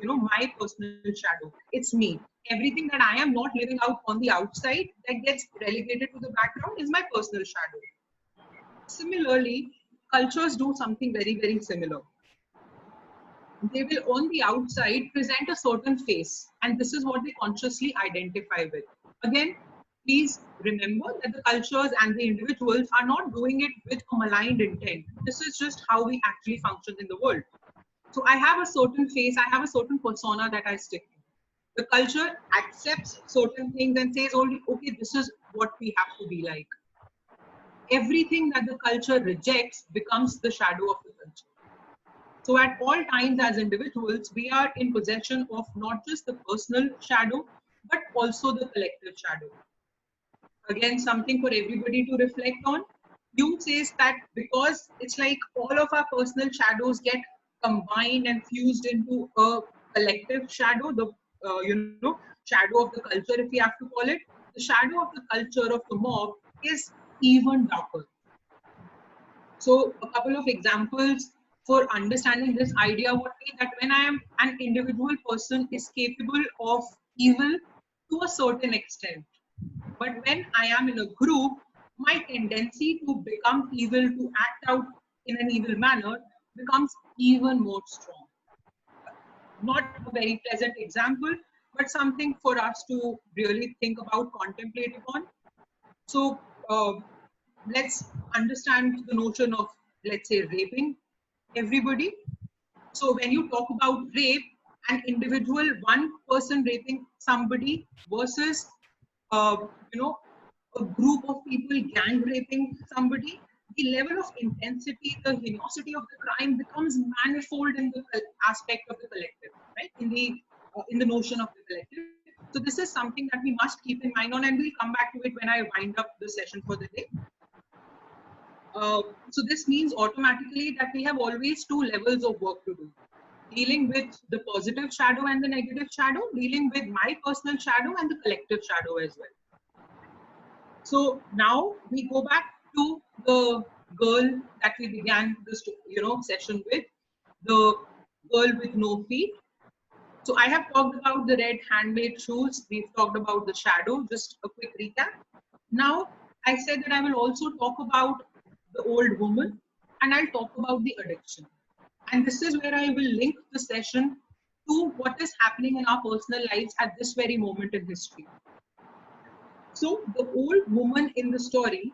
S5: my personal shadow. It's me. Everything that I am not living out on the outside that gets relegated to the background is my personal shadow. Similarly, cultures do something very, very similar. They will on the outside present a certain face, and this is what they consciously identify with. Again, please remember that the cultures and the individuals are not doing it with a maligned intent. This is just how we actually function in the world. So I have a certain face, I have a certain persona that I stick to. The culture accepts certain things and says, only, okay, this is what we have to be like. Everything that the culture rejects becomes the shadow of the culture. So at all times as individuals, we are in possession of not just the personal shadow, but also the collective shadow. Again, something for everybody to reflect on. Jung says that because it's like all of our personal shadows get combined and fused into a collective shadow, the shadow of the culture, if we have to call it, the shadow of the culture of the mob is even darker. So a couple of examples for understanding this idea would be that when I am an individual person is capable of evil to a certain extent. But when I am in a group, my tendency to become evil, to act out in an evil manner becomes even more strong. Not a very pleasant example, but something for us to really think about, contemplate upon. So let's understand the notion of, let's say, raping everybody. So when you talk about rape, an individual, one person raping somebody versus, a group of people gang raping somebody, the level of intensity, the heinosity of the crime becomes manifold in the aspect of the collective, right? In the notion of the collective. So this is something that we must keep in mind on, and we'll come back to it when I wind up the session for the day. So this means automatically that we have always two levels of work to do. Dealing with the positive shadow and the negative shadow, dealing with my personal shadow and the collective shadow as well. So now we go back to the girl that we began this, session with, the girl with no feet. So I have talked about the red handmade shoes. We've talked about the shadow. Just a quick recap. Now I said that I will also talk about the old woman, and I'll talk about the addiction. And this is where I will link the session to what is happening in our personal lives at this very moment in history. So the old woman in the story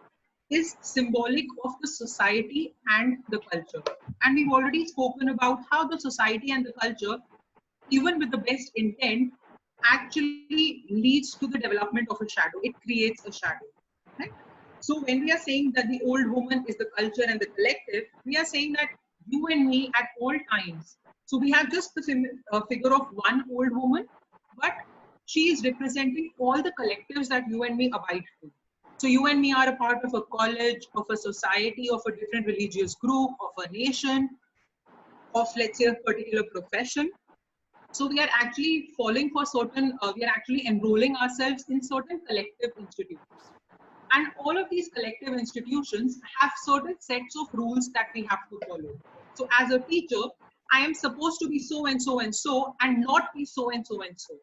S5: is symbolic of the society and the culture. And we've already spoken about how the society and the culture, even with the best intent, actually leads to the development of a shadow. It creates a shadow. Right? So when we are saying that the old woman is the culture and the collective, we are saying that you and me at all times. So we have just the figure of one old woman, but she is representing all the collectives that you and me abide to. So you and me are a part of a college, of a society, of a different religious group, of a nation, of, let's say, a particular profession. So we are actually falling for certain, we are actually enrolling ourselves in certain collective institutions. And all of these collective institutions have certain sets of rules that we have to follow. So as a teacher, I am supposed to be so and so and so, and not be so and so and so.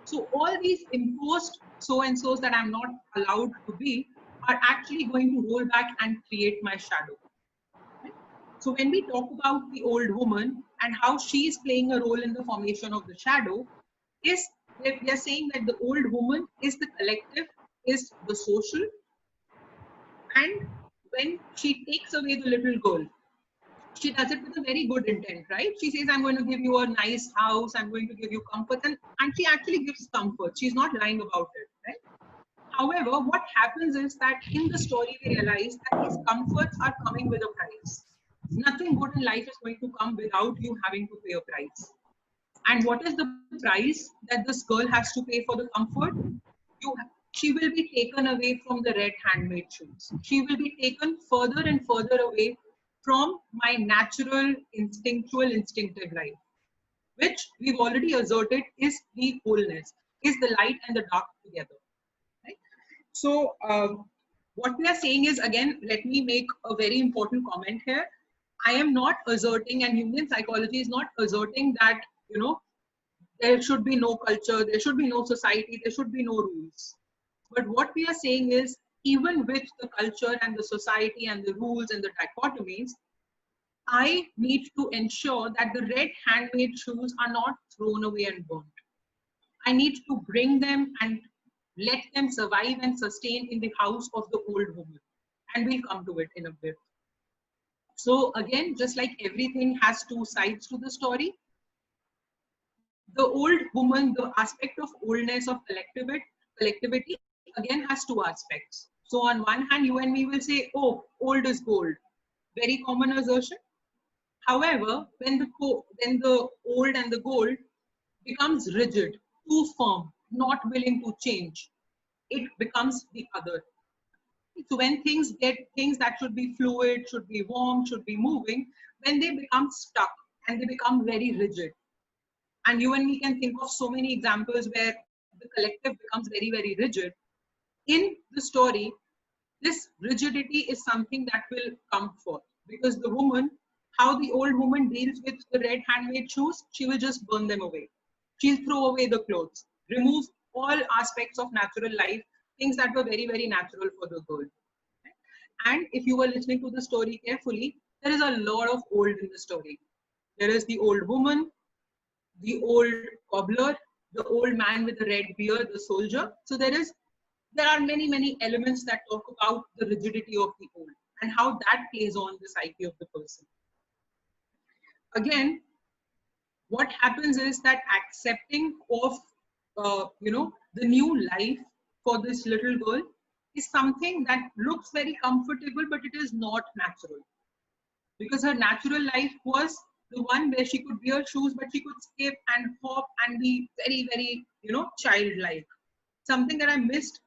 S5: So all these imposed so and so's that I'm not allowed to be are actually going to roll back and create my shadow. Right? So when we talk about the old woman and how she is playing a role in the formation of the shadow, is we are saying that the old woman is the collective, is the social, and when she takes away the little girl, she does it with a very good intent, right? She says, I'm going to give you a nice house, I'm going to give you comfort, and she actually gives comfort. She's not lying about it, right? However, what happens is that in the story, we realize that these comforts are coming with a price. Nothing good in life is going to come without you having to pay a price. And what is the price that this girl has to pay for the comfort? She will be taken away from the red handmade shoes. She will be taken further and further away from my natural, instinctive life, which we've already asserted is the wholeness, is the light and the dark together. Right? So what we are saying is, again, let me make a very important comment here. I am not asserting, and Jungian psychology is not asserting that, there should be no culture, there should be no society, there should be no rules. But what we are saying is, even with the culture and the society and the rules and the dichotomies, I need to ensure that the red handmade shoes are not thrown away and burnt. I need to bring them and let them survive and sustain in the house of the old woman. And we'll come to it in a bit. So again, just like everything has two sides to the story, the old woman, the aspect of oldness, of collectivity, again has two aspects. So on one hand, you and me will say, oh, old is gold. Very common assertion. However, when the old and the gold becomes rigid, too firm, not willing to change, it becomes the other. So when things that should be fluid, should be warm, should be moving, when they become stuck and they become very rigid. And you and me can think of so many examples where the collective becomes very, very rigid. In the story, this rigidity is something that will come forth, because the woman, how the old woman deals with the red handmade shoes, she will just burn them away. She'll throw away the clothes, remove all aspects of natural life, things that were very, very natural for the girl. And if you were listening to the story carefully, there is a lot of old in the story. There is the old woman, the old cobbler, the old man with the red beard, the soldier. So there are many, many elements that talk about the rigidity of the old and how that plays on the psyche of the person. Again, what happens is that accepting of the new life for this little girl is something that looks very comfortable, but it is not natural. Because her natural life was the one where she could wear shoes, but she could skip and hop and be very, very, childlike. Something that I missed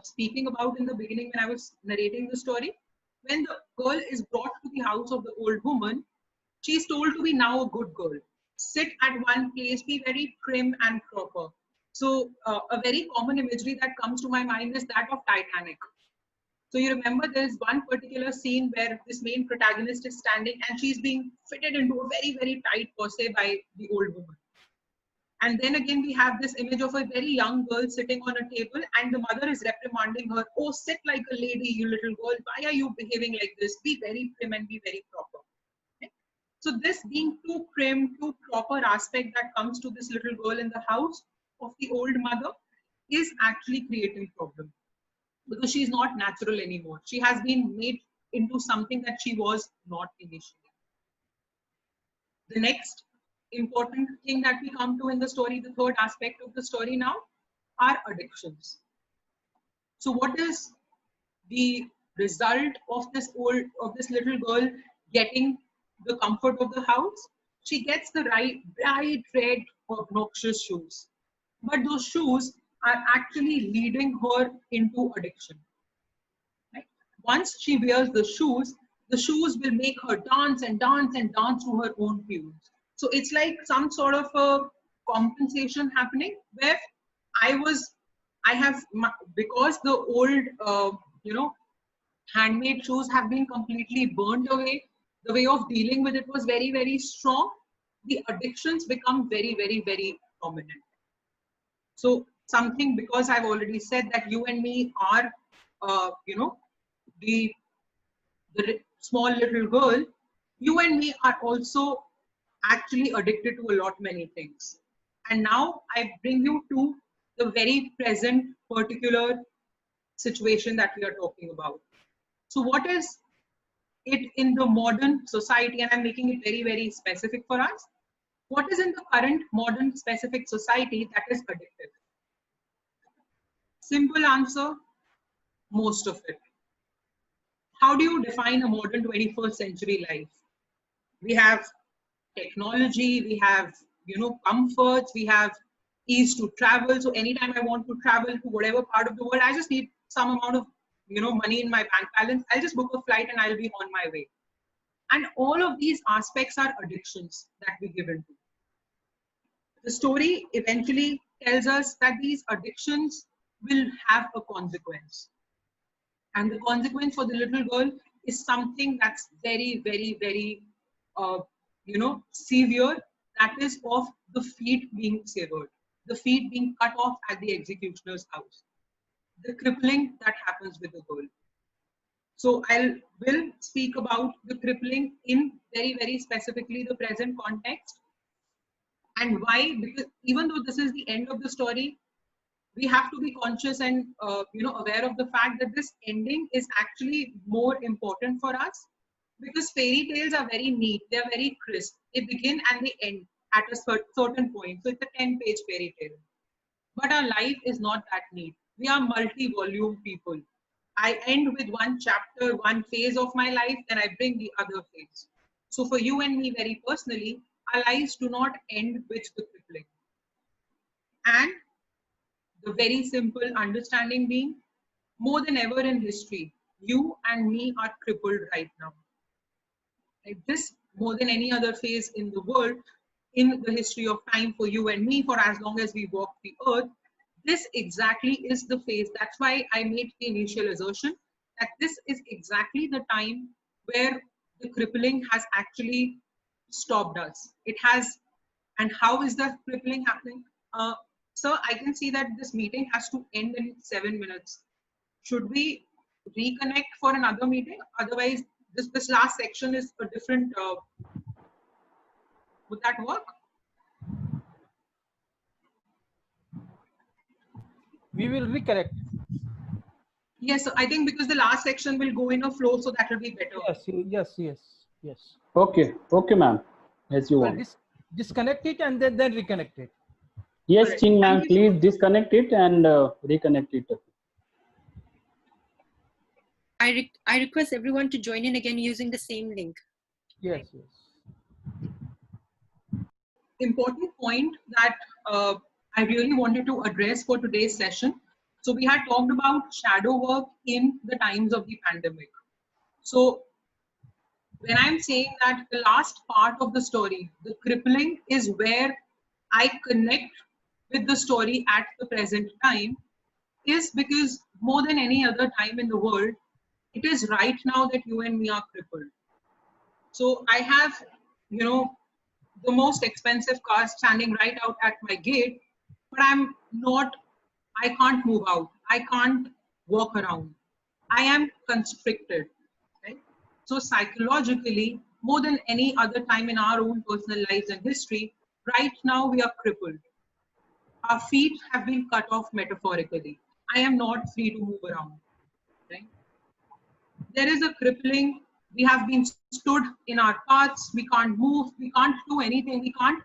S5: speaking about in the beginning when I was narrating the story. When the girl is brought to the house of the old woman, she is told to be now a good girl. Sit at one place, be very prim and proper. So a very common imagery that comes to my mind is that of Titanic. So you remember there's one particular scene where this main protagonist is standing and she's being fitted into a very, very tight corset by the old woman. And then again, we have this image of a very young girl sitting on a table and the mother is reprimanding her, oh, sit like a lady, you little girl. Why are you behaving like this? Be very prim and be very proper. Okay? So this being too prim, too proper aspect that comes to this little girl in the house of the old mother is actually creating problem. Because she is not natural anymore. She has been made into something that she was not initially. The next important thing that we come to in the story, the third aspect of the story now, are addictions. So what is the result of this little girl getting the comfort of the house? She gets the right, bright red, obnoxious shoes. But those shoes are actually leading her into addiction. Right? Once she wears the shoes will make her dance and dance and dance to her own tunes. So it's like some sort of a compensation happening where because the old, handmade shoes have been completely burned away. The way of dealing with it was very, very strong. The addictions become very, very, very prominent. So something, because I've already said that you and me are, the small little girl, you and me are also actually addicted to a lot many things. And now I bring you to the very present particular situation that we are talking about. So what is it in the modern society? And I'm making it very, very specific for us. What is in the current modern specific society that is addictive? Simple answer, most of it. How do you define a modern 21st century life? We have technology, we have, comforts, we have ease to travel. So anytime I want to travel to whatever part of the world, I just need some amount of, money in my bank balance. I'll just book a flight and I'll be on my way. And all of these aspects are addictions that we give into. The story eventually tells us that these addictions will have a consequence. And the consequence for the little girl is something that's very, very, very, severe. That is of the feet being severed, the feet being cut off at the executioner's house, the crippling that happens with the girl. So I will speak about the crippling in very, very specifically the present context. And why? Because even though this is the end of the story, we have to be conscious and aware of the fact that this ending is actually more important for us, because fairy tales are very neat, they are very crisp, they begin and they end at a certain point. So it's a 10-page fairy tale. But our life is not that neat. We are multi-volume people. I end with one chapter, one phase of my life, then I bring the other phase. So for you and me very personally, our lives do not end with the crippling. And the very simple understanding being, more than ever in history, you and me are crippled right now. Like this, more than any other phase in the world, in the history of time for you and me, for as long as we walk the earth, this exactly is the phase. That's why I made the initial assertion that this is exactly the time where the crippling has actually stopped us. It has. And how is that crippling happening? Sir, I can see that this meeting has to end in 7 minutes. Should we reconnect for another meeting? Otherwise, this last section is a different, would that work?
S1: We will reconnect.
S5: Yes, I think because the last section will go in a flow, so that will be better.
S1: Yes.
S4: Okay, ma'am, as you want.
S1: Disconnect it and then reconnect it.
S4: Yes,
S5: Correct.
S4: Ching ma'am, please disconnect it and reconnect it.
S6: I request everyone to join in again using the same link.
S1: Yes, yes.
S5: Important point that I really wanted to address for today's session. So we had talked about shadow work in the times of the pandemic. So when I'm saying that the last part of the story, the crippling, is where I connect with the story at the present time, is because more than any other time in the world, it is right now that you and me are crippled. So I have, the most expensive car standing right out at my gate, but I can't move out. I can't walk around. I am constricted. Right? So psychologically, more than any other time in our own personal lives and history, right now we are crippled. Our feet have been cut off metaphorically. I am not free to move around. Right? There is a crippling. We have been stood in our paths. We can't move. We can't do anything. We can't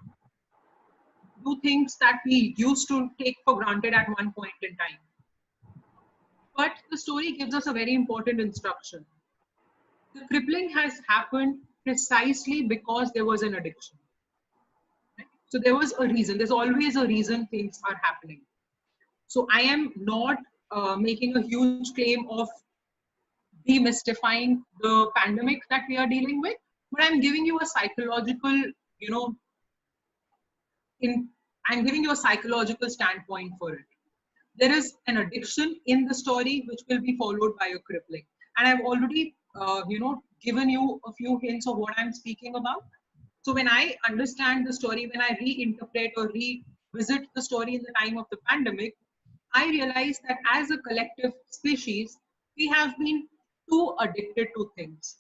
S5: do things that we used to take for granted at one point in time. But the story gives us a very important instruction. The crippling has happened precisely because there was an addiction. Right? So there was a reason. There's always a reason things are happening. So I am not making a huge claim of demystifying the pandemic that we are dealing with, but I'm giving you a psychological, I'm giving you a psychological standpoint for it. There is an addiction in the story which will be followed by a crippling, and I've already, given you a few hints of what I'm speaking about. So when I understand the story, when I reinterpret or revisit the story in the time of the pandemic, I realize that as a collective species, we have been too addicted to things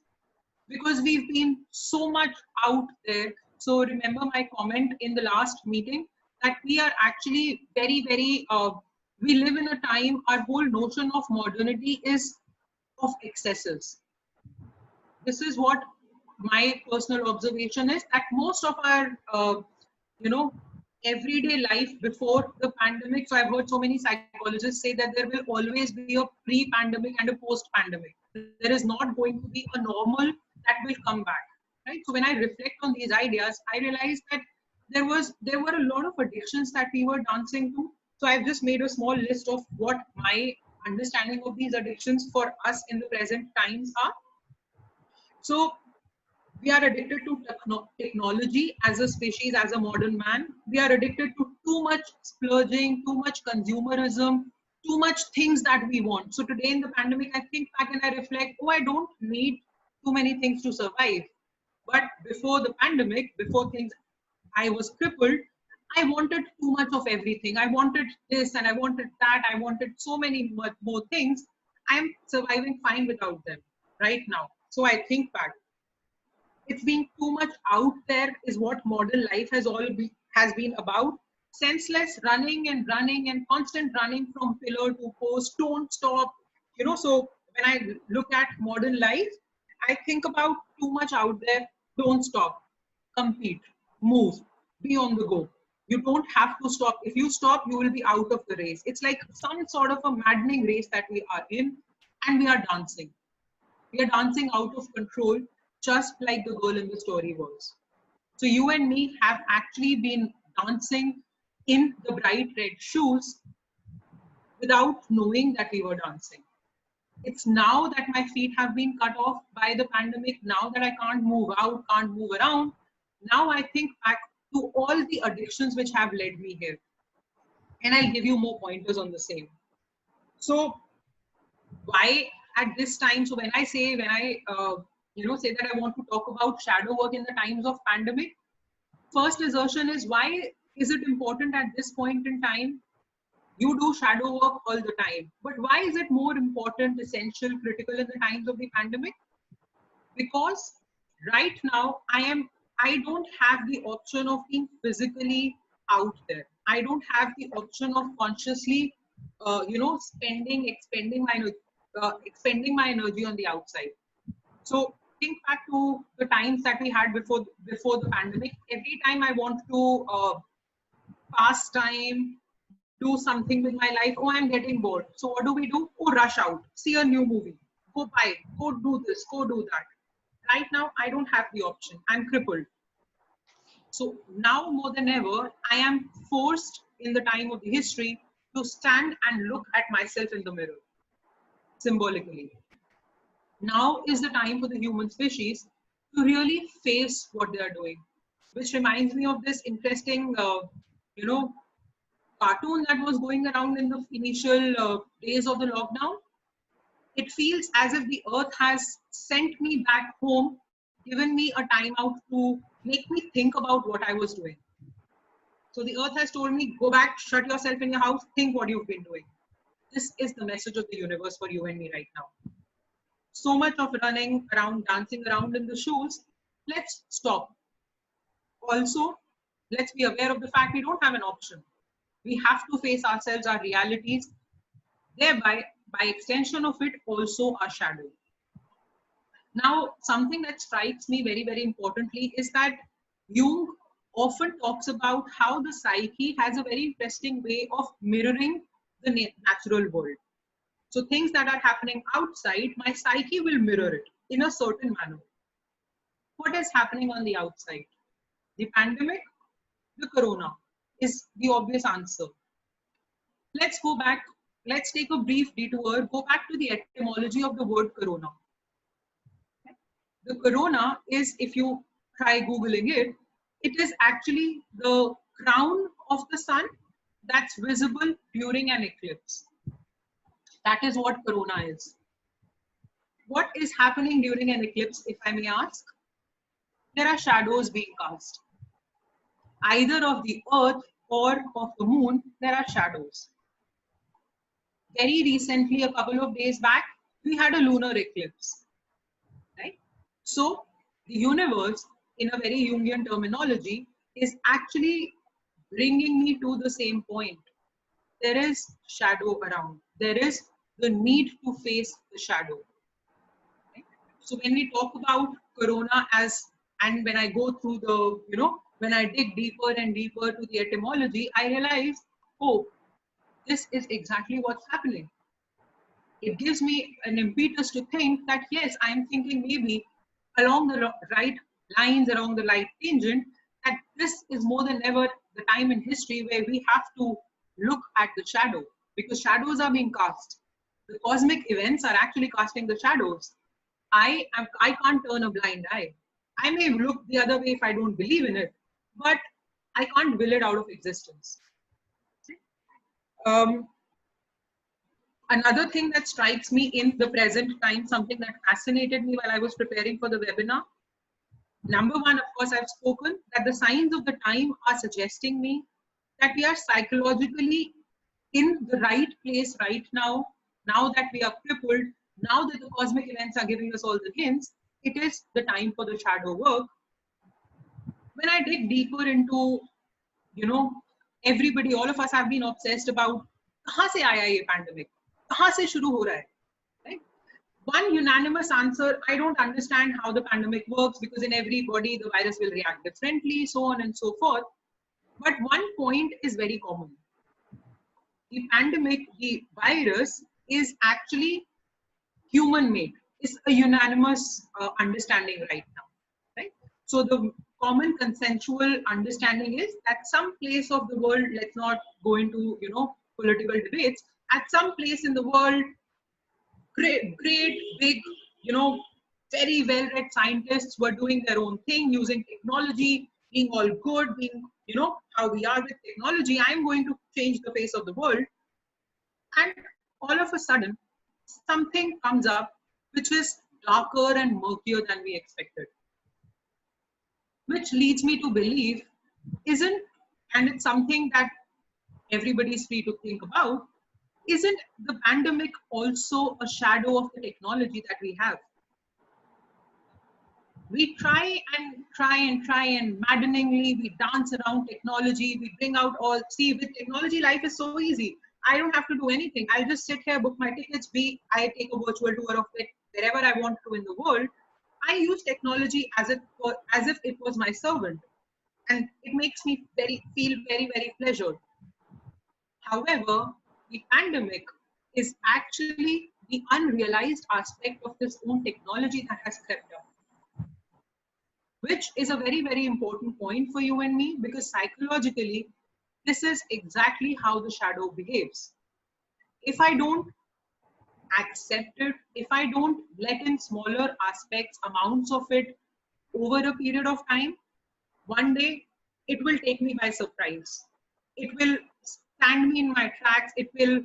S5: because we've been so much out there. So remember my comment in the last meeting that we are actually very, very, we live in a time, our whole notion of modernity is of excesses. This is what my personal observation is, that most of our, everyday life before the pandemic. So I've heard so many psychologists say that there will always be a pre-pandemic and a post-pandemic. There is not going to be a normal that will come back, right? So when I reflect on these ideas, I realized that there were a lot of addictions that we were dancing to. So I've just made a small list of what my understanding of these addictions for us in the present times are. So we are addicted to technology as a species, as a modern man. We are addicted to too much splurging, too much consumerism, too much things that we want. So today in the pandemic, I think back and I reflect, oh, I don't need too many things to survive. But before the pandemic, before things, I was crippled, I wanted too much of everything. I wanted this and I wanted that. I wanted so many more things. I'm surviving fine without them right now. So I think back. It's being too much out there is what modern life has been about. Senseless running and constant running from pillar to post, don't stop. So when I look at modern life, I think about too much out there, don't stop, compete, move, be on the go. You don't have to stop. If you stop, you will be out of the race. It's like some sort of a maddening race that we are in, and we are dancing. We are dancing out of control, just like the girl in the story was. So you and me have actually been dancing in the bright red shoes without knowing that we were dancing. It's now that my feet have been cut off by the pandemic, now that I can't move out, can't move around, now I think back to all the addictions which have led me here. And I'll give you more pointers on the same. So why at this time, so when I say that I want to talk about shadow work in the times of pandemic, first assertion is, why is it important at this point in time? You do shadow work all the time, but why is it more important, essential, critical in the times of the pandemic? Because right now I don't have the option of being physically out there. I don't have the option of consciously expending my energy on the outside. So think back to the times that we had before the pandemic. Every time I want to pass time, do something with my life, oh, I'm getting bored. So what do? Oh, rush out, see a new movie, go buy, go do this, go do that. Right now, I don't have the option. I'm crippled. So now more than ever, I am forced in the time of the history to stand and look at myself in the mirror, symbolically. Now is the time for the human species to really face what they are doing, which reminds me of this interesting, you know, cartoon that was going around in the initial days of the lockdown. It feels as if the earth has sent me back home, given me a timeout to make me think about what I was doing. So the earth has told me, go back, shut yourself in your house, think what you've been doing. This is the message of the universe for you and me right now. So much of running around, dancing around in the shoes, let's stop. Also, let's be aware of the fact we don't have an option. We have to face ourselves, our realities, thereby, by extension of it, also our shadow. Now, something that strikes me very, very importantly is that Jung often talks about how the psyche has a very interesting way of mirroring the natural world. So things that are happening outside, my psyche will mirror it in a certain manner. What is happening on the outside? The pandemic, the corona is the obvious answer. Let's go back. Let's take a brief detour. Go back to the etymology of the word corona. The corona is, if you try Googling it, it is actually the crown of the sun that's visible during an eclipse. That is what corona is. What is happening during an eclipse, if I may ask? There are shadows being cast. Either of the earth or of the moon, there are shadows. Very recently, a couple of days back, we had a lunar eclipse. Right? So the universe, in a very Jungian terminology, is actually bringing me to the same point. There is shadow around. There is the need to face the shadow. Right? So when we talk about corona and when I go through the, when I dig deeper and deeper to the etymology, I realize, oh, this is exactly what's happening. It gives me an impetus to think that, yes, I'm thinking maybe along the right lines, along the right tangent, that this is more than ever the time in history where we have to look at the shadow, because shadows are being cast. The cosmic events are actually casting the shadows. I can't turn a blind eye. I may look the other way if I don't believe in it, but I can't will it out of existence. Another thing that strikes me in the present time, something that fascinated me while I was preparing for the webinar. Number one, of course, I've spoken that the signs of the time are suggesting me that we are psychologically in the right place right now. Now that we are crippled, now that the cosmic events are giving us all the hints, it is the time for the shadow work. When I dig deeper into, everybody, all of us have been obsessed about kahan se aaya ye pandemic, kahan se shuru ho raha hai, right? One unanimous answer, I don't understand how the pandemic works because in every body the virus will react differently, so on and so forth. But one point is very common. The pandemic, the virus is actually human made. It's a unanimous understanding right now, right? So the common consensual understanding is that some place of the world, let's not go into, political debates, at some place in the world, great, big, very well-read scientists were doing their own thing, using technology, being all good, being, how we are with technology. I'm going to change the face of the world. And all of a sudden, something comes up which is darker and murkier than we expected. Which leads me to believe, and it's something that everybody is free to think about, isn't the pandemic also a shadow of the technology that we have? We try and maddeningly, we dance around technology, we bring out all, see, with technology, life is so easy. I don't have to do anything. I'll just sit here, book my tickets, I take a virtual tour of it wherever I want to in the world. I use technology as if it was my servant. And it makes me feel very, very pleasured. However, the pandemic is actually the unrealized aspect of this own technology that has crept up, which is a very, very important point for you and me, because psychologically, this is exactly how the shadow behaves. If I don't accept it, if I don't let in smaller aspects, amounts of it over a period of time, one day it will take me by surprise. It will stand me in my tracks. It will,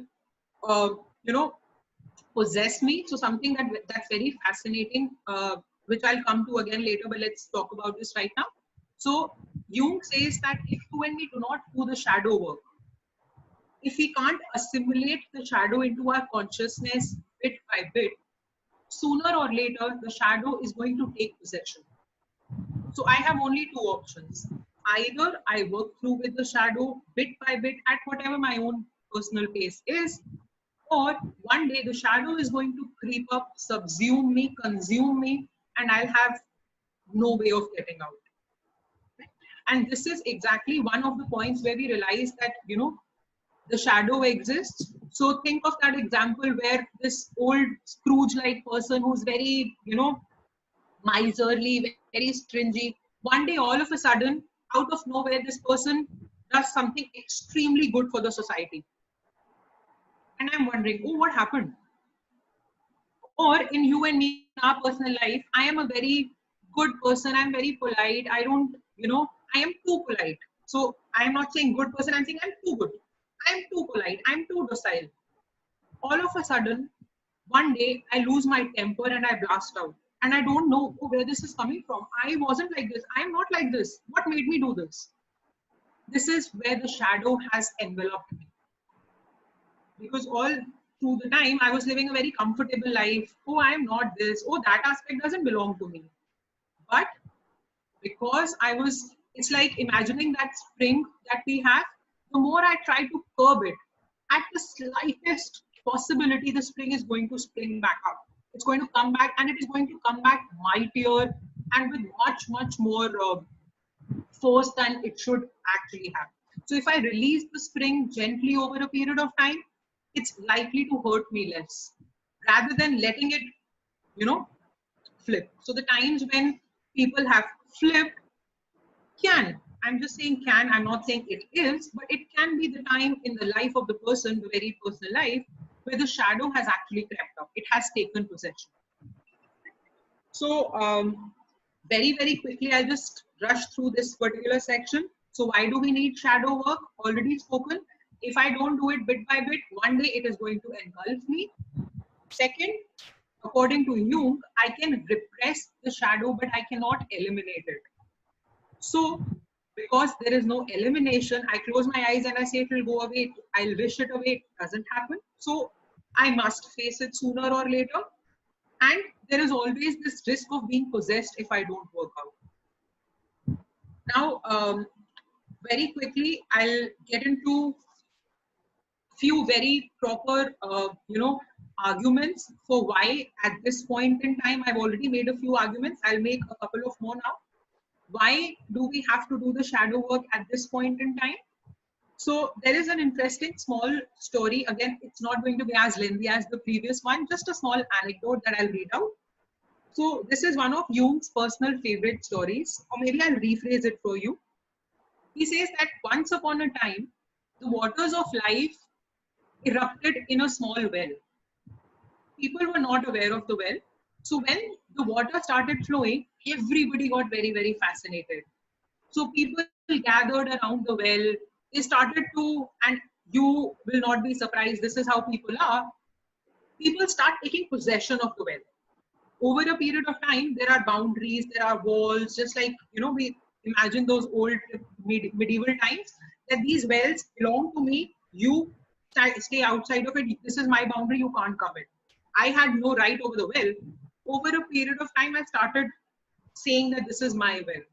S5: possess me. So something that's very fascinating, which I'll come to again later, but let's talk about this right now. So Jung says that if you and me do not do the shadow work, if we can't assimilate the shadow into our consciousness bit by bit, sooner or later the shadow is going to take possession. So I have only two options. Either I work through with the shadow bit by bit at whatever my own personal pace is, or one day the shadow is going to creep up, subsume me, consume me, and I'll have no way of getting out. And this is exactly one of the points where we realize that, the shadow exists. So think of that example where this old Scrooge-like person who's very, miserly, very stingy, one day all of a sudden, out of nowhere, this person does something extremely good for the society. And I'm wondering, oh, what happened? Or in you and me, in our personal life, I am a very good person. I'm very polite. I don't, I am too polite. So I'm not saying good person. I'm saying I'm too good. I'm too polite. I'm too docile. All of a sudden, one day I lose my temper and I blast out. And I don't know where this is coming from. I wasn't like this. I'm not like this. What made me do this? This is where the shadow has enveloped me. Because all through the time I was living a very comfortable life. Oh, I'm not this. Oh, that aspect doesn't belong to me. But because it's like imagining that spring that we have, the more I try to curb it, at the slightest possibility, the spring is going to spring back up. It's going to come back, and it is going to come back mightier and with much, much more force than it should actually have. So if I release the spring gently over a period of time, it's likely to hurt me less rather than letting it, flip. So the times when people have flipped I'm just saying can, I'm not saying it is, but it can be the time in the life of the person, the very personal life, where the shadow has actually crept up. It has taken possession. So very, very quickly, I'll just rush through this particular section. So why do we need shadow work? Already spoken. If I don't do it bit by bit, one day it is going to engulf me. Second, according to Jung, I can repress the shadow, but I cannot eliminate it. So because there is no elimination, I close my eyes and I say it will go away. I'll wish it away. It doesn't happen. So I must face it sooner or later. And there is always this risk of being possessed if I don't work out. Now, very quickly, I'll get into few very proper, arguments for why at this point in time. I've already made a few arguments. I'll make a couple of more now. Why do we have to do the shadow work at this point in time? So there is an interesting small story. Again, it's not going to be as lengthy as the previous one, just a small anecdote that I'll read out. So this is one of Jung's personal favorite stories, or maybe I'll rephrase it for you. He says that once upon a time, the waters of life erupted in a small well. People were not aware of the well. So when the water started flowing, everybody got very, very fascinated. So people gathered around the well. They started to, and you will not be surprised, this is how people are. People start taking possession of the well. Over a period of time, there are boundaries, there are walls, just like, we imagine those old medieval times, that these wells belong to me, you stay outside of it, this is my boundary, you can't come in. I had no right over the well. Over a period of time, I started saying that this is my well.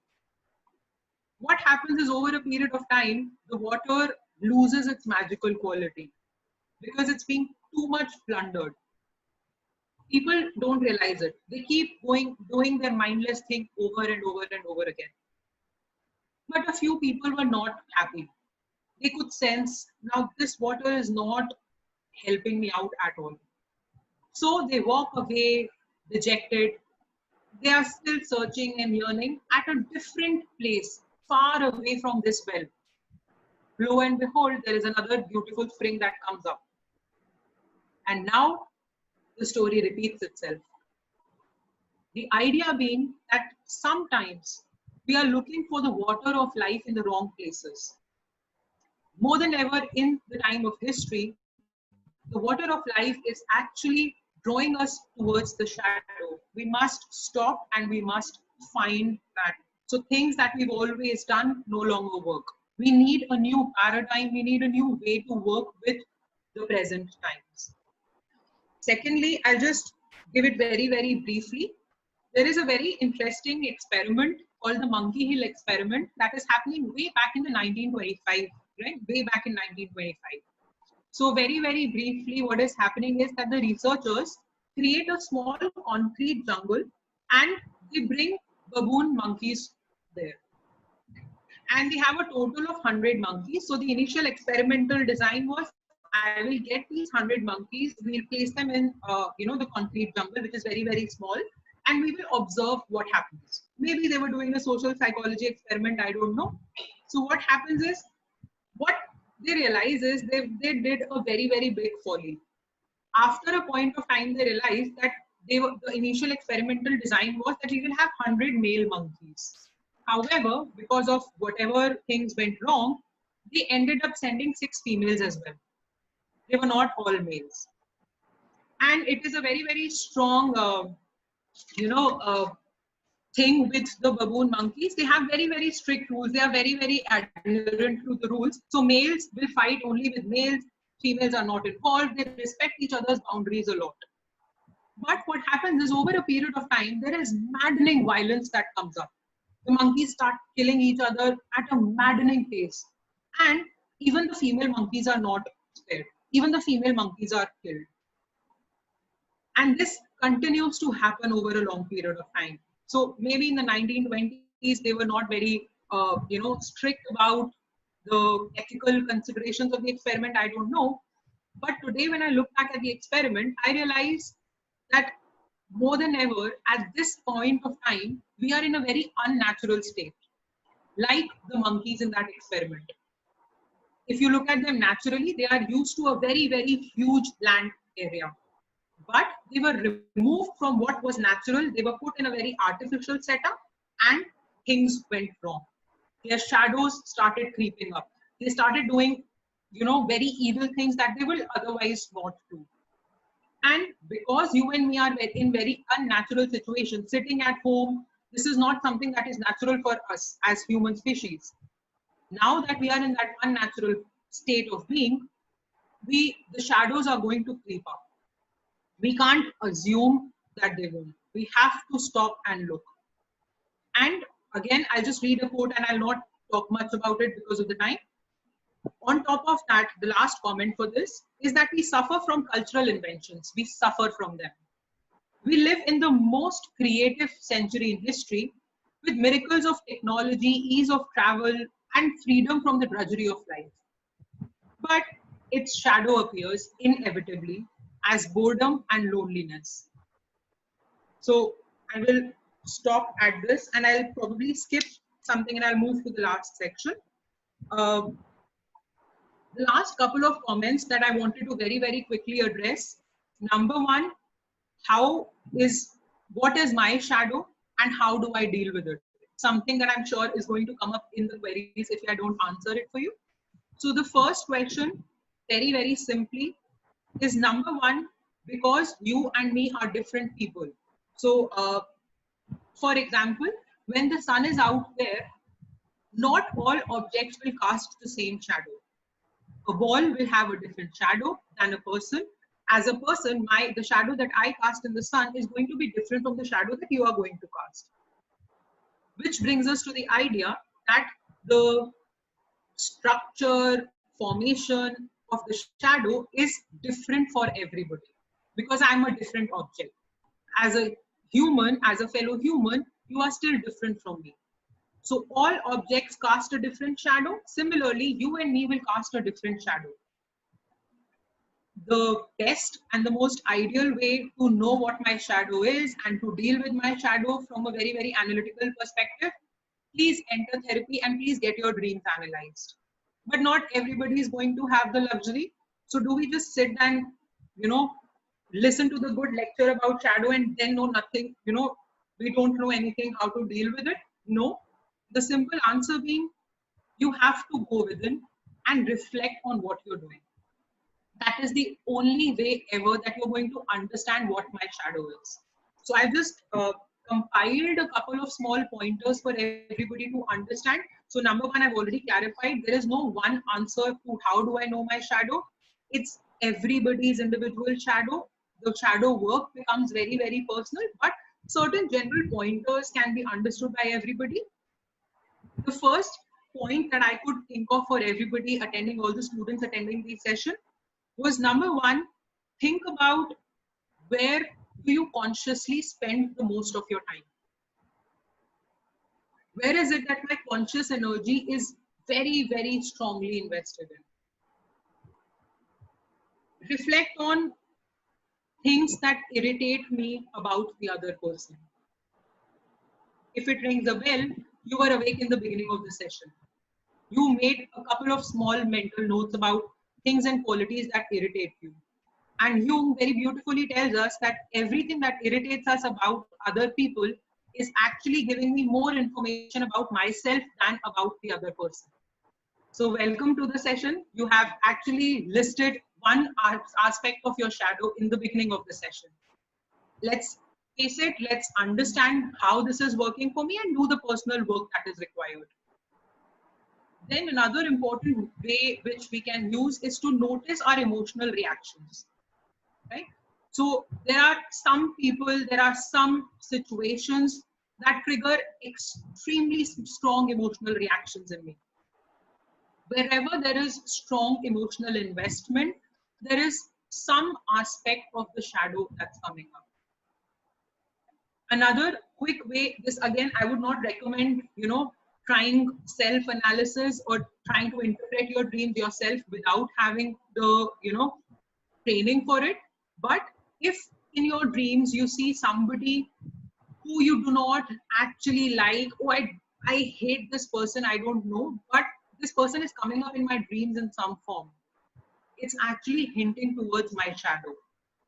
S5: What happens is over a period of time, the water loses its magical quality because it's being too much plundered. People don't realize it. They keep doing their mindless thing over and over and over again. But a few people were not happy. They could sense, now this water is not helping me out at all. So they walk away dejected. They are still searching and yearning at a different place, far away from this well. Lo and behold, there is another beautiful spring that comes up. And now the story repeats itself. The idea being that sometimes we are looking for the water of life in the wrong places. More than ever in the time of history, the water of life is actually drawing us towards the shadow. We must stop and we must find that. So things that we've always done no longer work. We need a new paradigm. We need a new way to work with the present times. Secondly, I'll just give it very, very briefly. There is a very interesting experiment called the Monkey Hill experiment that is happening way back in the 1925, right? Way back in 1925. So very, very briefly, what is happening is that the researchers create a small concrete jungle and they bring baboon monkeys there. And they have a total of 100 monkeys. So the initial experimental design was, I will get these 100 monkeys, we'll place them in, the concrete jungle, which is very, very small, and we will observe what happens. Maybe they were doing a social psychology experiment, I don't know. So what happens is, what they realize is they did a very, very big folly. After a point of time, they realized that the initial experimental design was that we will have 100 male monkeys. However, because of whatever things went wrong, they ended up sending 6 females as well. They were not all males. And it is a very, very strong, thing with the baboon monkeys. They have very, very strict rules. They are very, very adherent to the rules. So males will fight only with males. Females are not involved. They respect each other's boundaries a lot. But what happens is, over a period of time, there is maddening violence that comes up. The monkeys start killing each other at a maddening pace. And even the female monkeys are not spared. Even the female monkeys are killed. And this continues to happen over a long period of time. So maybe in the 1920s, they were not very, strict about the ethical considerations of the experiment. I don't know. But today, when I look back at the experiment, I realize that more than ever, at this point of time, we are in a very unnatural state, like the monkeys in that experiment. If you look at them naturally, they are used to a very, very huge land area. But they were removed from what was natural. They were put in a very artificial setup and things went wrong. Their shadows started creeping up. They started doing, very evil things that they will otherwise not do. And because you and me are in very unnatural situations, sitting at home, this is not something that is natural for us as human species. Now that we are in that unnatural state of being, the shadows are going to creep up. We can't assume that they won't. We have to stop and look. And again, I'll just read a quote and I'll not talk much about it because of the time. On top of that, the last comment for this is that we suffer from cultural inventions. We suffer from them. We live in the most creative century in history with miracles of technology, ease of travel, and freedom from the drudgery of life. But its shadow appears inevitably as boredom and loneliness. So I will stop at this and I'll probably skip something and I'll move to the last section. The last couple of comments that I wanted to very, very quickly address. Number one, what is my shadow and how do I deal with it? Something that I'm sure is going to come up in the queries if I don't answer it for you. So the first question, very, very simply, is number one, because you and me are different people. So, for example, when the sun is out there, not all objects will cast the same shadow. A ball will have a different shadow than a person. As a person, the shadow that I cast in the sun is going to be different from the shadow that you are going to cast. Which brings us to the idea that the structure, formation of the shadow is different for everybody because I'm a different object. As a human, as a fellow human, you are still different from me. So all objects cast a different shadow. Similarly, you and me will cast a different shadow. the best and the most ideal way to know what my shadow is and to deal with my shadow from a very, very analytical perspective, please enter therapy and please get your dreams analyzed. But not everybody is going to have the luxury. So do we just sit and, listen to the good lecture about shadow and then know nothing, we don't know anything how to deal with it? No. The simple answer being, you have to go within and reflect on what you're doing. That is the only way ever that you're going to understand what my shadow is. So I've just compiled a couple of small pointers for everybody to understand. So number one, I've already clarified, there is no one answer to how do I know my shadow. It's everybody's individual shadow. The shadow work becomes very, very personal, but certain general pointers can be understood by everybody. The first point that I could think of for everybody attending, all the students attending the session, was number one, think about where do you consciously spend the most of your time? Where is it that my conscious energy is very, very strongly invested in? Reflect on things that irritate me about the other person. If it rings a bell, you were awake in the beginning of the session. You made a couple of small mental notes about things and qualities that irritate you. And Jung very beautifully tells us that everything that irritates us about other people is actually giving me more information about myself than about the other person. So welcome to the session. You have actually listed one aspect of your shadow in the beginning of the session. Let's face it, let's understand how this is working for me and do the personal work that is required. Then another important way which we can use is to notice our emotional reactions. Right? So there are some people, there are some situations that trigger extremely strong emotional reactions in me. Wherever there is strong emotional investment, there is some aspect of the shadow that's coming up. Another quick way, this again, I would not recommend, trying self-analysis or trying to interpret your dreams yourself without having the, training for it. But if in your dreams you see somebody who you do not actually like, oh, I hate this person, I don't know, but this person is coming up in my dreams in some form, it's actually hinting towards my shadow.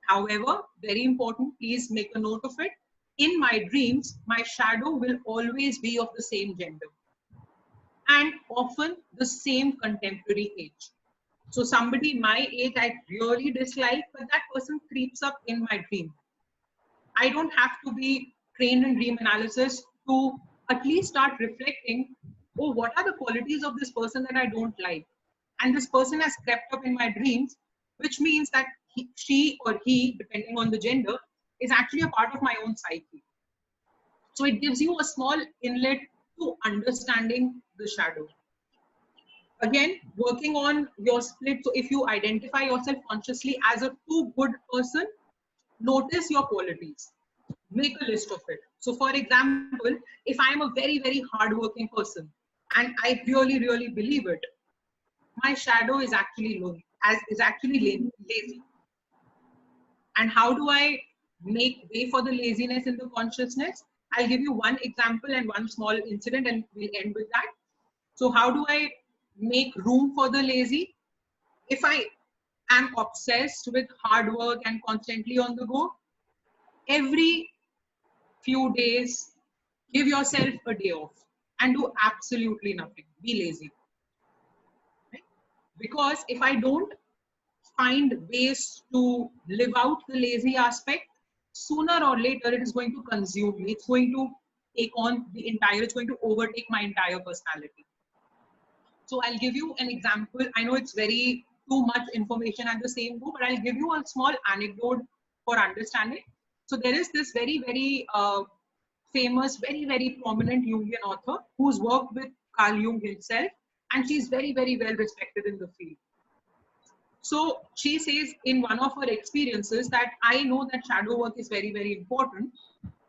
S5: However, very important, please make a note of it. In my dreams, my shadow will always be of the same gender and often the same contemporary age. So somebody my age I really dislike, but that person creeps up in my dream. I don't have to be trained in dream analysis to at least start reflecting, oh, what are the qualities of this person that I don't like? And this person has crept up in my dreams, which means that she or he, depending on the gender, is actually a part of my own psyche. So it gives you a small inlet to understanding the shadow. Again, working on your split. So if you identify yourself consciously as a too good person, notice your qualities. Make a list of it. So for example, if I am a very, very hardworking person and I really, really believe it, my shadow is actually lazy. And how do I make way for the laziness in the consciousness? I'll give you one example and one small incident and we'll end with that. So how do I make room for the lazy? If I am obsessed with hard work and constantly on the go, every few days, give yourself a day off and do absolutely nothing. Be lazy. Right? Because if I don't find ways to live out the lazy aspect, sooner or later it is going to consume me. It's going to take on the entire, it's going to overtake my entire personality. So I'll give you an example. I know it's very too much information at the same go, but I'll give you a small anecdote for understanding. So there is this very, very famous, very, very prominent Jungian author who's worked with Carl Jung himself, and she's very, very well respected in the field. So she says in one of her experiences that I know that shadow work is very, very important.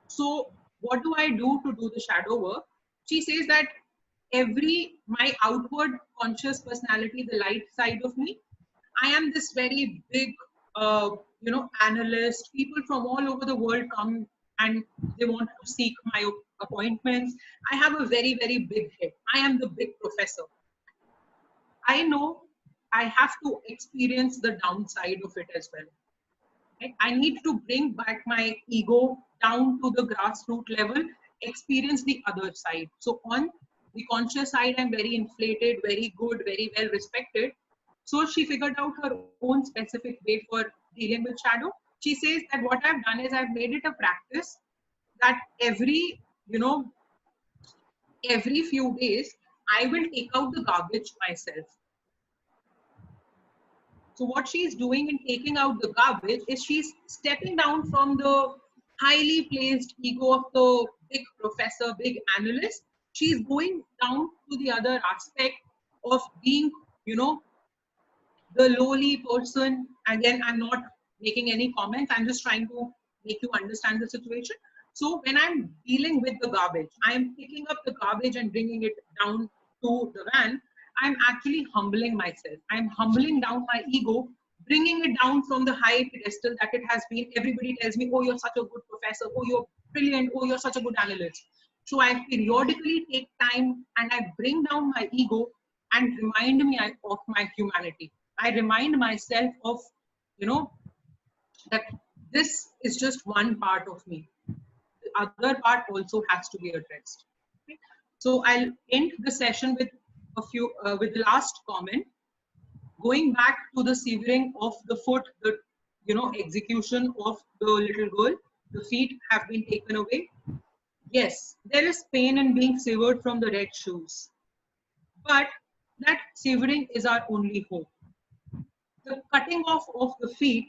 S5: So what do I do to do the shadow work? She says that my outward conscious personality, the light side of me, I am this very big, analyst. People from all over the world come and they want to seek my appointments. I have a very, very big head. I am the big professor. I know I have to experience the downside of it as well. Right? I need to bring back my ego down to the grassroots level, experience the other side. So on the conscious side, I'm very inflated, very good, very well respected. So she figured out her own specific way for dealing with shadow. She says that what I've done is I've made it a practice that every few days, I will take out the garbage myself. So what she's doing in taking out the garbage is she's stepping down from the highly placed ego of the big professor, big analyst. She's going down to the other aspect of being, the lowly person. Again, I'm not making any comments. I'm just trying to make you understand the situation. So when I'm dealing with the garbage, I'm picking up the garbage and bringing it down to the van. I'm actually humbling myself. I'm humbling down my ego, bringing it down from the high pedestal that it has been. Everybody tells me, oh, you're such a good professor. Oh, you're brilliant. Oh, you're such a good analyst. So I periodically take time and I bring down my ego and remind me of my humanity. I remind myself of, that this is just one part of me. The other part also has to be addressed. Okay? So I'll end the session with with the last comment. Going back to the severing of the foot, the execution of the little girl, the feet have been taken away. Yes, there is pain in being severed from the red shoes, but that severing is our only hope. The cutting off of the feet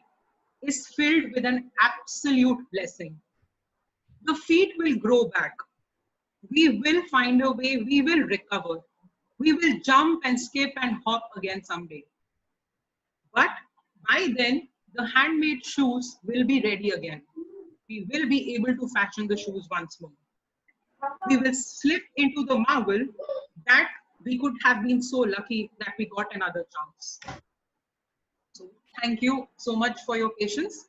S5: is filled with an absolute blessing. The feet will grow back. We will find a way. We will recover. We will jump and skip and hop again someday. But by then, the handmade shoes will be ready again. We will be able to fashion the shoes once more. We will slip into the marvel that we could have been so lucky that we got another chance. So thank you so much for your patience.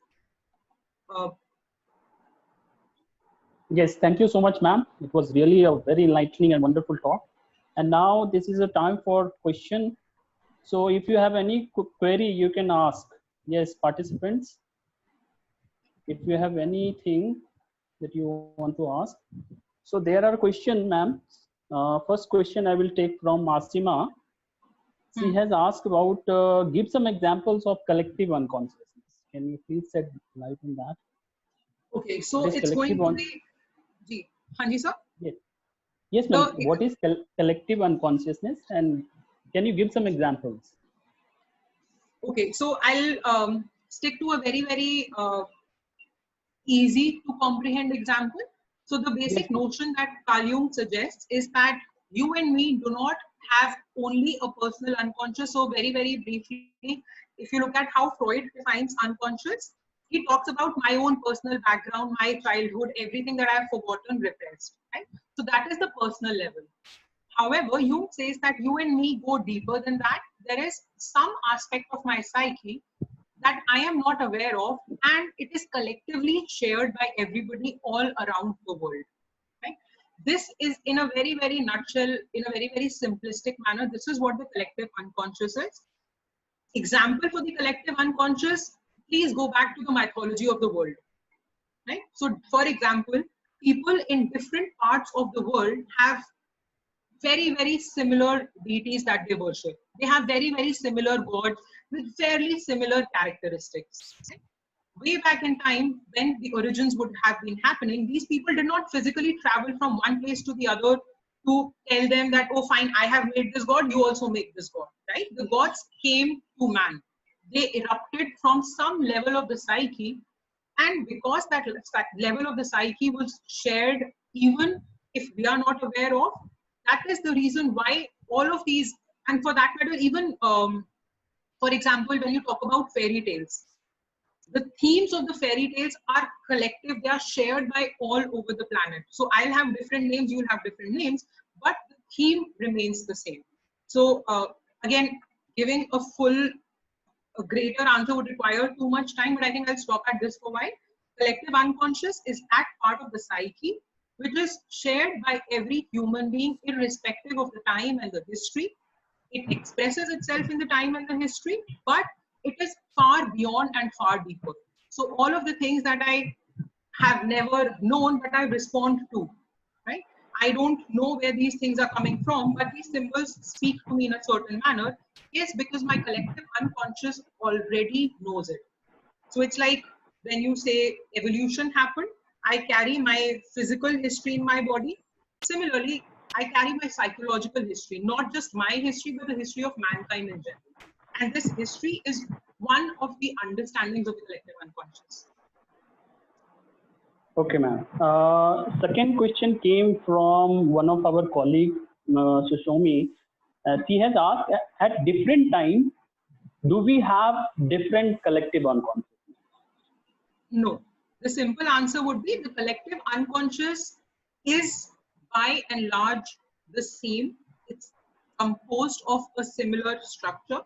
S4: Yes, thank you so much, ma'am. It was really a very enlightening and wonderful talk. And now this is a time for question. So if you have any query, you can ask. Yes, participants, if you have anything that you want to ask. So there are questions, ma'am. First question I will take from Asima. She has asked about, give some examples of collective unconsciousness. Can you please shed light on that?
S5: Okay, so it's going to be... Ji. Hanji, sir?
S4: Yes. Yes, ma'am. What is collective unconsciousness, and can you give some examples?
S5: Okay, so I'll stick to a very, very easy to comprehend example. So the basic notion that Carl Jung suggests is that you and me do not have only a personal unconscious. So very, very briefly, if you look at how Freud defines unconscious, he talks about my own personal background, my childhood, everything that I've forgotten, repressed. Right? So that is the personal level. However, Jung says that you and me go deeper than that. There is some aspect of my psyche that I am not aware of, and it is collectively shared by everybody all around the world. Right? This is in a very, very nutshell, in a very, very simplistic manner. This is what the collective unconscious is. Example for the collective unconscious, please go back to the mythology of the world. Right? So, for example, people in different parts of the world have very, very similar deities that they worship. They have very, very similar gods with fairly similar characteristics. Way back in time, when the origins would have been happening, these people did not physically travel from one place to the other to tell them that, oh, fine, I have made this god, you also make this god, right? The gods came to man. They erupted from some level of the psyche, and because that level of the psyche was shared, even if we are not aware of, that is the reason why all of these, and for that matter, even, for example, when you talk about fairy tales, the themes of the fairy tales are collective, they are shared by all over the planet. So I'll have different names, you'll have different names, but the theme remains the same. So again, giving a full a greater answer would require too much time, but I think I'll stop at this for a while. Collective unconscious is that part of the psyche which is shared by every human being, irrespective of the time and the history. It expresses itself in the time and the history, but it is far beyond and far deeper. So all of the things that I have never known, but I respond to, right? I don't know where these things are coming from, but these symbols speak to me in a certain manner. Yes, because my collective unconscious already knows it. So it's like when you say evolution happened, I carry my physical history in my body. Similarly, I carry my psychological history, not just my history, but the history of mankind in general. And this history is one of the understandings of the collective unconscious.
S4: Okay, ma'am. Second question came from one of our colleagues, Sushomi. She has asked, at different times, do we have different collective unconscious?
S5: No. The simple answer would be the collective unconscious is by and large the same. It's composed of a similar structure.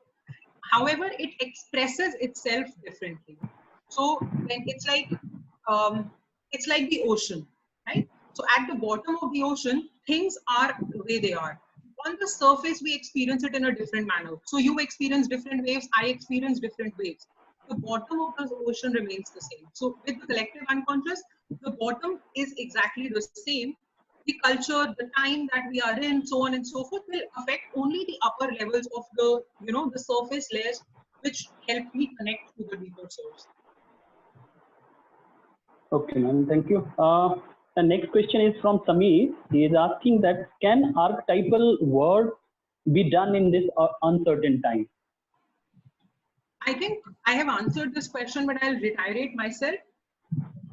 S5: However, it expresses itself differently. So when it's like the ocean, right? So at the bottom of the ocean, things are the way they are. On the surface, we experience it in a different manner. So you experience different waves, I experience different waves. The bottom of the ocean remains the same. So with the collective unconscious, the bottom is exactly the same. The culture, the time that we are in, so on and so forth, will affect only the upper levels of the, the surface layers, which help me connect to the deeper source.
S4: Okay, ma'am. Thank you. The next question is from Sameer. He is asking that can archetypal work be done in this uncertain time?
S5: I think I have answered this question, but I'll reiterate myself.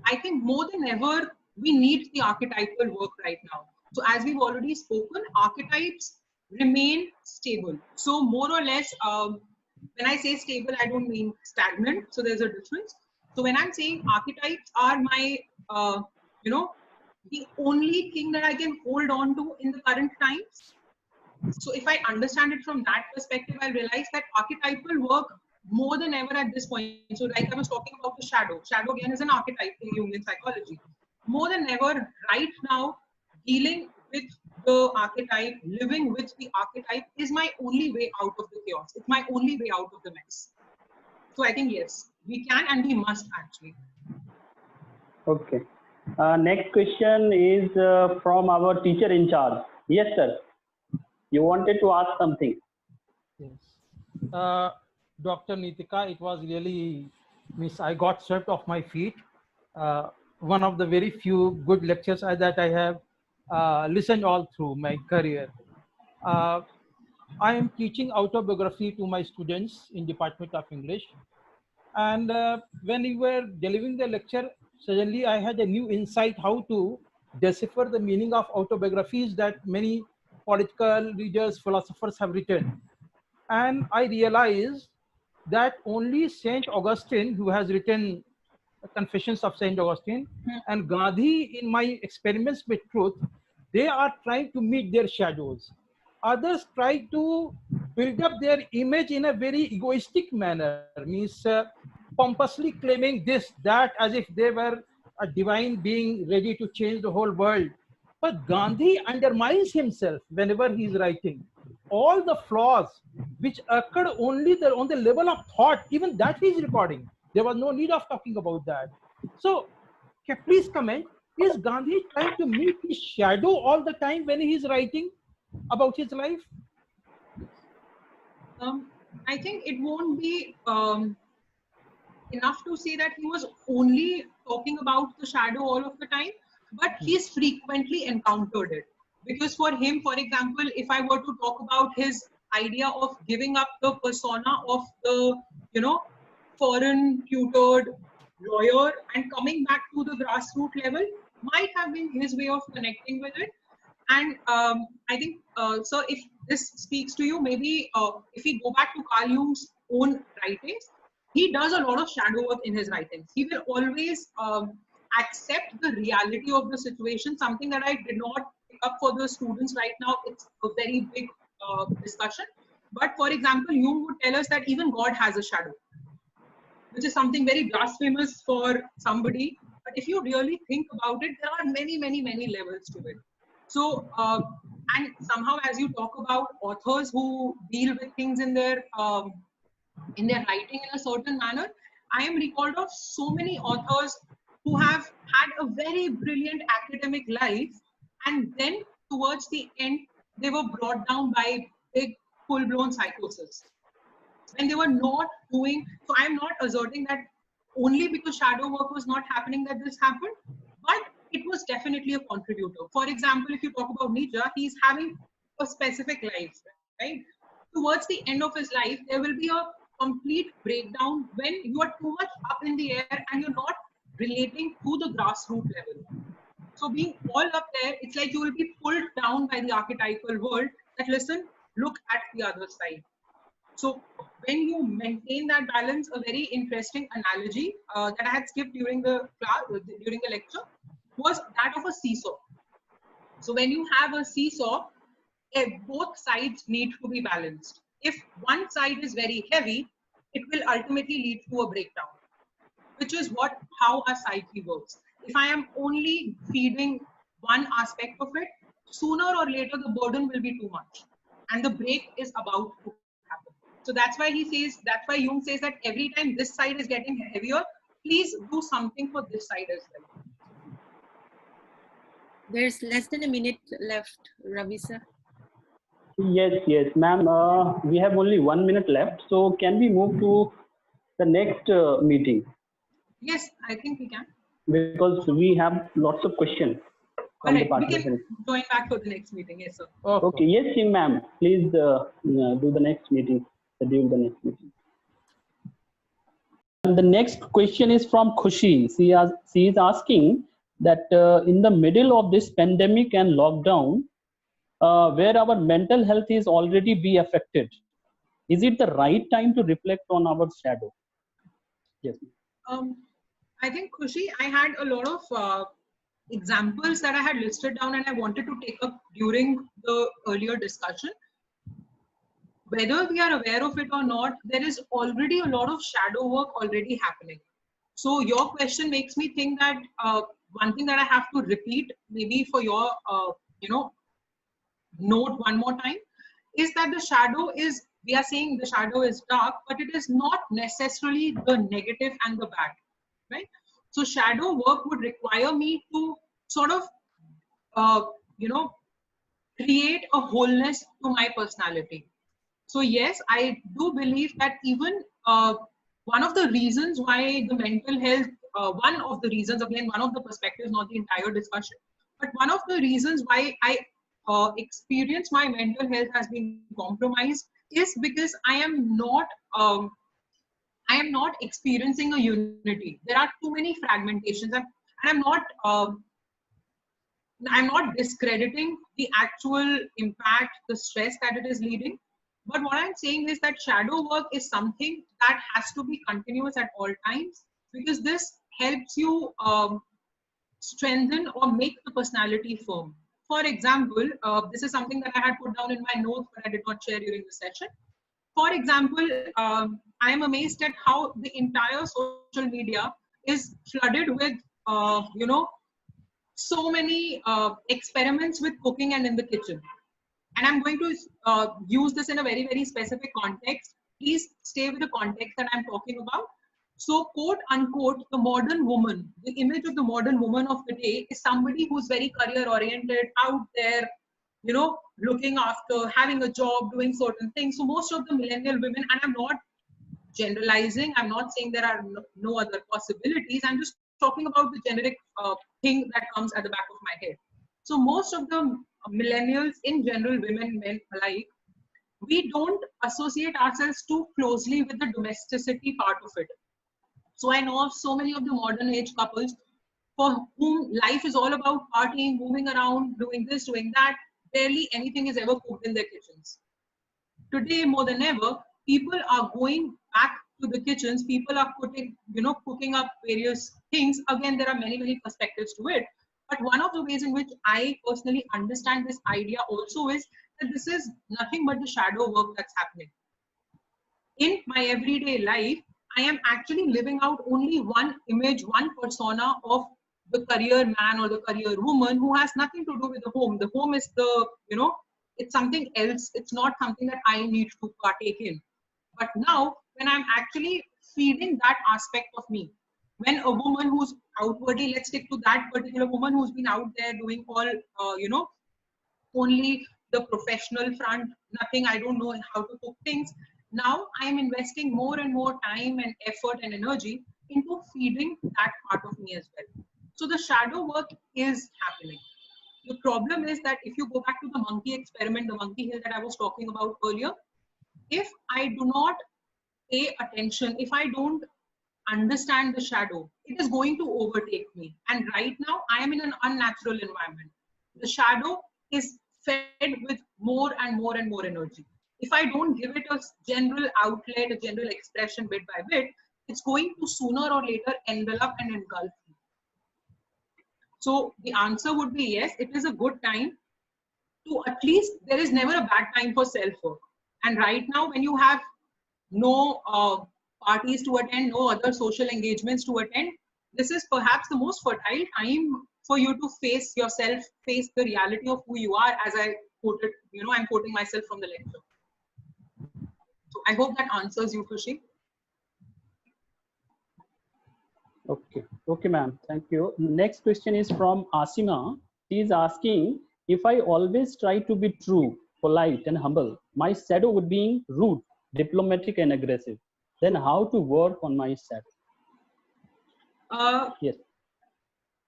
S5: I think more than ever, we need the archetypal work right now. So as we've already spoken, archetypes remain stable. So more or less, when I say stable, I don't mean stagnant. So there's a difference. So when I'm saying archetypes are my, the only thing that I can hold on to in the current times. So if I understand it from that perspective, I realize that archetypal work more than ever at this point. So like I was talking about the shadow. Shadow again is an archetype in Jungian psychology. More than ever right now, dealing with the archetype, living with the archetype is my only way out of the chaos. It's my only way out of the mess. So I think yes, we can and we must actually.
S4: Okay. Next question is from our teacher in charge. Yes, sir. You wanted to ask something.
S1: Yes. Dr. Nitika, it was really, I got swept off my feet. One of the very few good lectures that I have listened all through my career. I am teaching autobiography to my students in Department of English. And when we were delivering the lecture, suddenly I had a new insight how to decipher the meaning of autobiographies that many political leaders, philosophers have written. And I realized that only Saint Augustine, who has written Confessions of Saint Augustine, and Gandhi, in my experiments with truth, they are trying to meet their shadows. Others try to build up their image in a very egoistic manner, means pompously claiming this, that, as if they were a divine being ready to change the whole world. But Gandhi undermines himself whenever he is writing. All the flaws which occurred only on the level of thought, even that he is recording. There was no need of talking about that. So, please comment, is Gandhi trying to meet his shadow all the time when he is writing about his life?
S5: I think it won't be enough to say that he was only talking about the shadow all of the time, but he's frequently encountered it. Because for him, for example, if I were to talk about his idea of giving up the persona of the, foreign tutored lawyer and coming back to the grassroots level, might have been his way of connecting with it. And I think, so if this speaks to you, maybe if we go back to Carl Jung's own writings, he does a lot of shadow work in his writings. He will always accept the reality of the situation, something that I did not pick up for the students right now. It's a very big discussion. But for example, Jung would tell us that even God has a shadow. which is something very blasphemous for somebody. But if you really think about it, there are many, many, many levels to it. So, and somehow as you talk about authors who deal with things in their writing in a certain manner, I am recalled of so many authors who have had a very brilliant academic life, and then towards the end, they were brought down by big full-blown psychosis. When they were not doing, so I'm not asserting that only because shadow work was not happening that this happened, but it was definitely a contributor. For example, if you talk about Nietzsche, he's having a specific life, right? Towards the end of his life, there will be a complete breakdown when you are too much up in the air and you're not relating to the grassroots level. So being all up there, it's like you will be pulled down by the archetypal world that, listen, look at the other side. So when you maintain that balance, a very interesting analogy that I had skipped during the class, during the lecture, was that of a seesaw. So when you have a seesaw, both sides need to be balanced. If one side is very heavy, it will ultimately lead to a breakdown, which is how a psyche works. If I am only feeding one aspect of it, sooner or later the burden will be too much, and the break is about to happen. So that's why Jung says that every time this side is getting heavier, please do something for this side as well.
S6: There's less than a minute left, Ravi sir.
S4: Yes, ma'am. We have only 1 minute left. So can we move to the next meeting?
S5: Yes, I think we can.
S4: Because we have lots of questions.
S5: All right, we can join back for the next meeting. Yes, sir.
S4: Okay. Yes, ma'am. Please do the next meeting. Schedule the next meeting. And the next question is from Khushi. She is asking that in the middle of this pandemic and lockdown, where our mental health is already be affected, is it the right time to reflect on our shadow? Yes.
S5: I think, Khushi, I had a lot of examples that I had listed down and I wanted to take up during the earlier discussion. Whether we are aware of it or not, there is already a lot of shadow work already happening. So your question makes me think that one thing that I have to repeat, maybe for your, note one more time, is that the shadow is, we are saying the shadow is dark, but it is not necessarily the negative and the bad, right? So shadow work would require me to sort of, create a wholeness to my personality. So yes, I do believe that even one of the reasons why the mental health, one of the reasons, again, one of the perspectives, not the entire discussion, but one of the reasons why I experience my mental health has been compromised is because I am not experiencing a unity. There are too many fragmentations, and I'm not discrediting the actual impact, the stress that it is leading. But what I'm saying is that shadow work is something that has to be continuous at all times, because this helps you strengthen or make the personality firm. For example, this is something that I had put down in my notes, but I did not share during the session. For example, I am amazed at how the entire social media is flooded with, so many experiments with cooking and in the kitchen. And I'm going to use this in a very, very specific context. Please stay with the context that I'm talking about. So, quote unquote, the modern woman, the image of the modern woman of the day is somebody who's very career oriented, out there, looking after, having a job, doing certain things. So most of the millennial women, and I'm not generalizing, I'm not saying there are no other possibilities, I'm just talking about the generic thing that comes at the back of my head. So most of the millennials in general, women, men alike, we don't associate ourselves too closely with the domesticity part of it. So I know of so many of the modern age couples for whom life is all about partying, moving around, doing this, doing that. Barely anything is ever cooked in their kitchens. Today, more than ever, people are going back to the kitchens. People are cooking up various things. Again, there are many, many perspectives to it. But one of the ways in which I personally understand this idea also is that this is nothing but the shadow work that's happening. In my everyday life, I am actually living out only one image, one persona of the career man or the career woman who has nothing to do with the home. The home is the, it's something else. It's not something that I need to partake in. But now, when I'm actually feeding that aspect of me, when a woman who's outwardly, let's stick to that particular woman who's been out there doing all, only the professional front, nothing, I don't know how to cook things. Now I'm investing more and more time and effort and energy into feeding that part of me as well. So the shadow work is happening. The problem is that if you go back to the monkey experiment, the monkey hill that I was talking about earlier, if I do not pay attention, if I don't understand the shadow, it is going to overtake me. And right now, I am in an unnatural environment. The shadow is fed with more and more and more energy. If I don't give it a general outlet, a general expression bit by bit, it's going to sooner or later envelop and engulf me. So the answer would be yes, it is a good time to, at least there is never a bad time for self-work. And right now, when you have no parties to attend, no other social engagements to attend, this is perhaps the most fertile time for you to face yourself, face the reality of who you are, as I quoted, I'm quoting myself from the lecture. So I hope that answers you, Khushi.
S4: Okay, ma'am. Thank you. Next question is from Asima. She is asking, if I always try to be true, polite, and humble, my shadow would be rude, diplomatic, and aggressive. Then how to work on my shadow? Yes.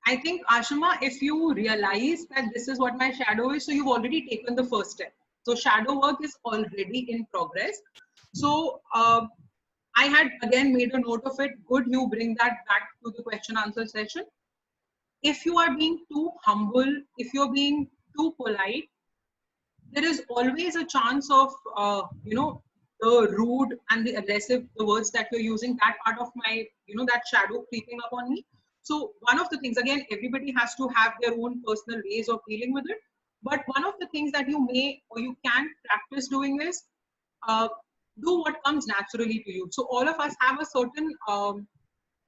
S5: I think, Ashima, if you realize that this is what my shadow is, so you've already taken the first step. So shadow work is already in progress. So I had again made a note of it. Good, you bring that back to the question answer session. If you are being too humble, if you're being too polite, there is always a chance of, the rude and the aggressive, the words that you're using, that part of my, that shadow creeping up on me. So one of the things, again, everybody has to have their own personal ways of dealing with it. But one of the things that you may or you can practice doing is do what comes naturally to you. So all of us have a certain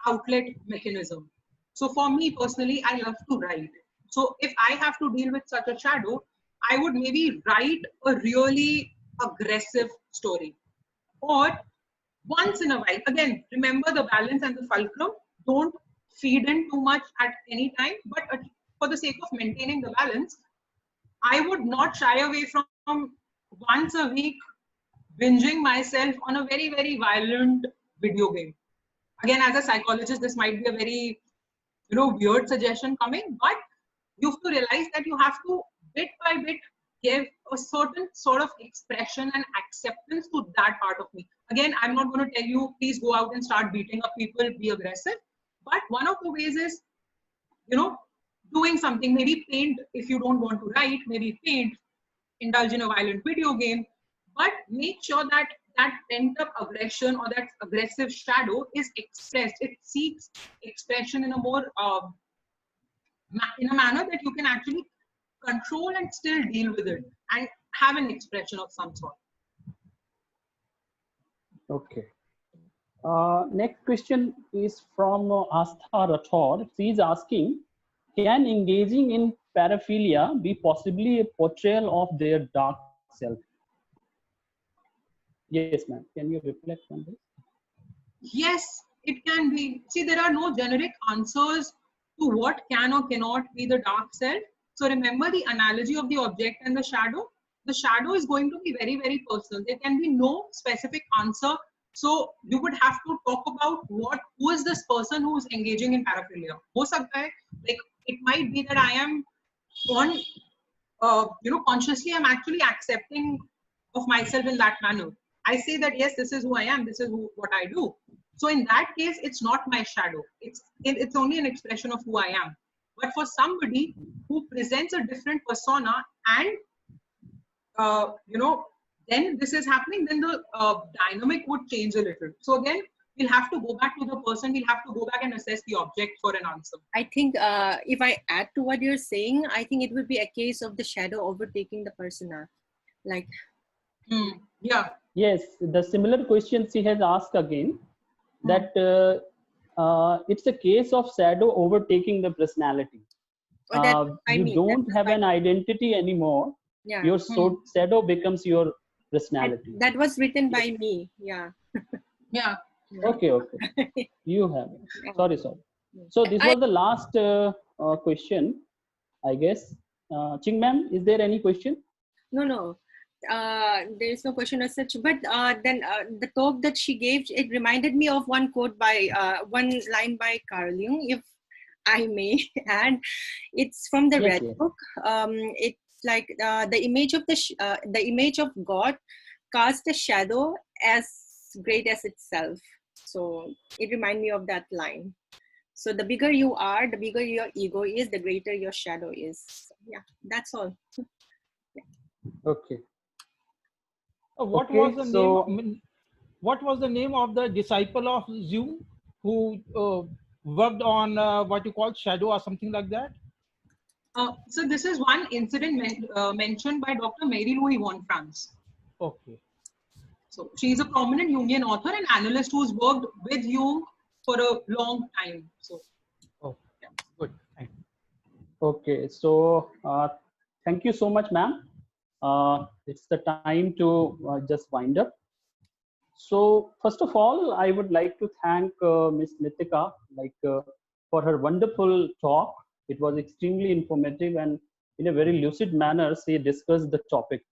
S5: outlet mechanism. So for me personally, I love to write. So if I have to deal with such a shadow, I would maybe write a really aggressive story. Or once in a while, again, remember the balance and the fulcrum. Don't feed in too much at any time, but for the sake of maintaining the balance, I would not shy away from once a week binging myself on a very, very violent video game. Again, as a psychologist, this might be a very, weird suggestion coming, but you have to realize that you have to bit by bit give a certain sort of expression and acceptance to that part of me. Again, I'm not going to tell you, please go out and start beating up people, be aggressive. But one of the ways is, doing something, maybe paint if you don't want to write, maybe paint, indulge in a violent video game, but make sure that that pent up aggression or that aggressive shadow is expressed. It seeks expression in a more, in a manner that you can actually control and still deal with it and have an expression of some sort.
S4: Okay. Next question is from Astha Rathod. She is asking, can engaging in paraphilia be possibly a portrayal of their dark self? Yes, ma'am. Can you reflect on this?
S5: Yes, it can be. See, there are no generic answers to what can or cannot be the dark self. So remember the analogy of the object and the shadow. The shadow is going to be very, very personal. There can be no specific answer. So you would have to talk about who is this person who is engaging in paraphilia. Like it might be that I am consciously I'm actually accepting of myself in that manner. I say that yes, this is who I am. This is what I do. So in that case, it's not my shadow. It's only an expression of who I am. But for somebody who presents a different persona and then this is happening, then the dynamic would change a little. So again, we'll have to go back to the person. We'll have to go back and assess the object for an answer.
S6: I think if I add to what you're saying, I think it would be a case of the shadow overtaking the persona. Like,
S5: yeah.
S4: Yes, the similar question she has asked again. that it's a case of shadow overtaking the personality.
S6: Oh, that's what I
S4: You
S6: mean.
S4: don't
S6: That's
S4: have
S6: what
S4: an identity anymore.
S6: Yeah.
S4: Your shadow becomes your personality.
S6: That was written by me. Yeah.
S5: Yeah.
S4: Okay, okay. You have it. Sorry. So this
S6: I-
S4: was the last question, I guess. Ching ma'am, is there any question?
S6: No. There is no question as such. But then the talk that she gave, it reminded me of one quote by one line by Carl Jung, if I may add. It's from the
S4: Yes,
S6: Red
S4: yes.
S6: Book. It's like the image of God cast a shadow as great as itself. So it reminded me of that line. So the bigger you are, the bigger your ego is, the greater your shadow is. So, yeah, that's all.
S4: Okay.
S1: What
S4: Okay,
S1: was the
S4: so-
S1: name? What was the name of the disciple of Jung who worked on what you call shadow or something like that?
S5: So this is one incident mentioned by Dr. Mary Louise von Franz.
S1: Okay.
S5: So she's a prominent Jungian author and analyst who's worked with Jung for a long time. So
S1: Oh, yeah. Good. Thank you.
S4: Okay, so thank you so much, ma'am. It's the time to just wind up. So first of all, I would like to thank Ms. Nitika for her wonderful talk. It was extremely informative and in a very lucid manner, she discussed the topic.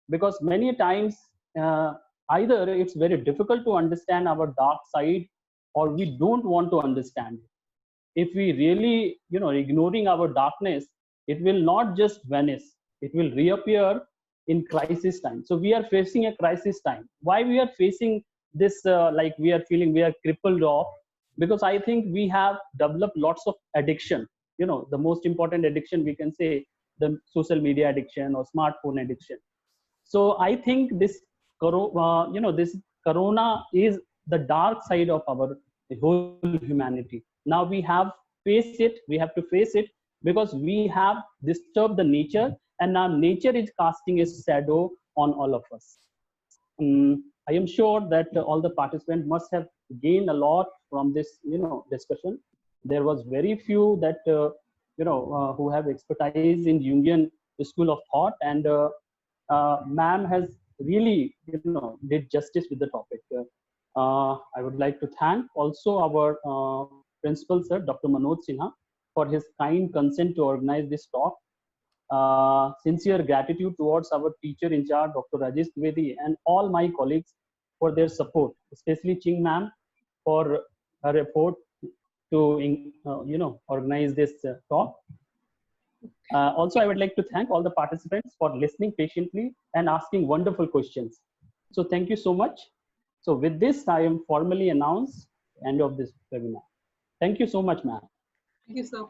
S4: Because many times, either it's very difficult to understand our dark side or we don't want to understand it. If we really, ignoring our darkness, it will not just vanish. It will reappear in crisis time. So we are facing a crisis time. Why we are facing this, like we are feeling we are crippled off? Because I think we have developed lots of addiction. The most important addiction we can say, the social media addiction or smartphone addiction. So I think this, this corona is the dark side of our whole humanity. Now we have faced it. We have to face it because we have disturbed the nature, and now nature is casting a shadow on all of us. I am sure that all the participants must have gained a lot from this, discussion. There was very few that who have expertise in Jungian school of thought, and ma'am has really, did justice with the topic. I would like to thank also our principal, sir, Dr. Manoj Sinha, for his kind consent to organize this talk. Sincere gratitude towards our teacher in charge, Dr. Rajesh Dwivedi, and all my colleagues for their support, especially Ching ma'am for her effort to, organize this talk. Also, I would like to thank all the participants for listening patiently and asking wonderful questions. So thank you so much. So with this, I am formally announced end of this webinar. Thank you so much, ma'am.
S5: thank you, sir.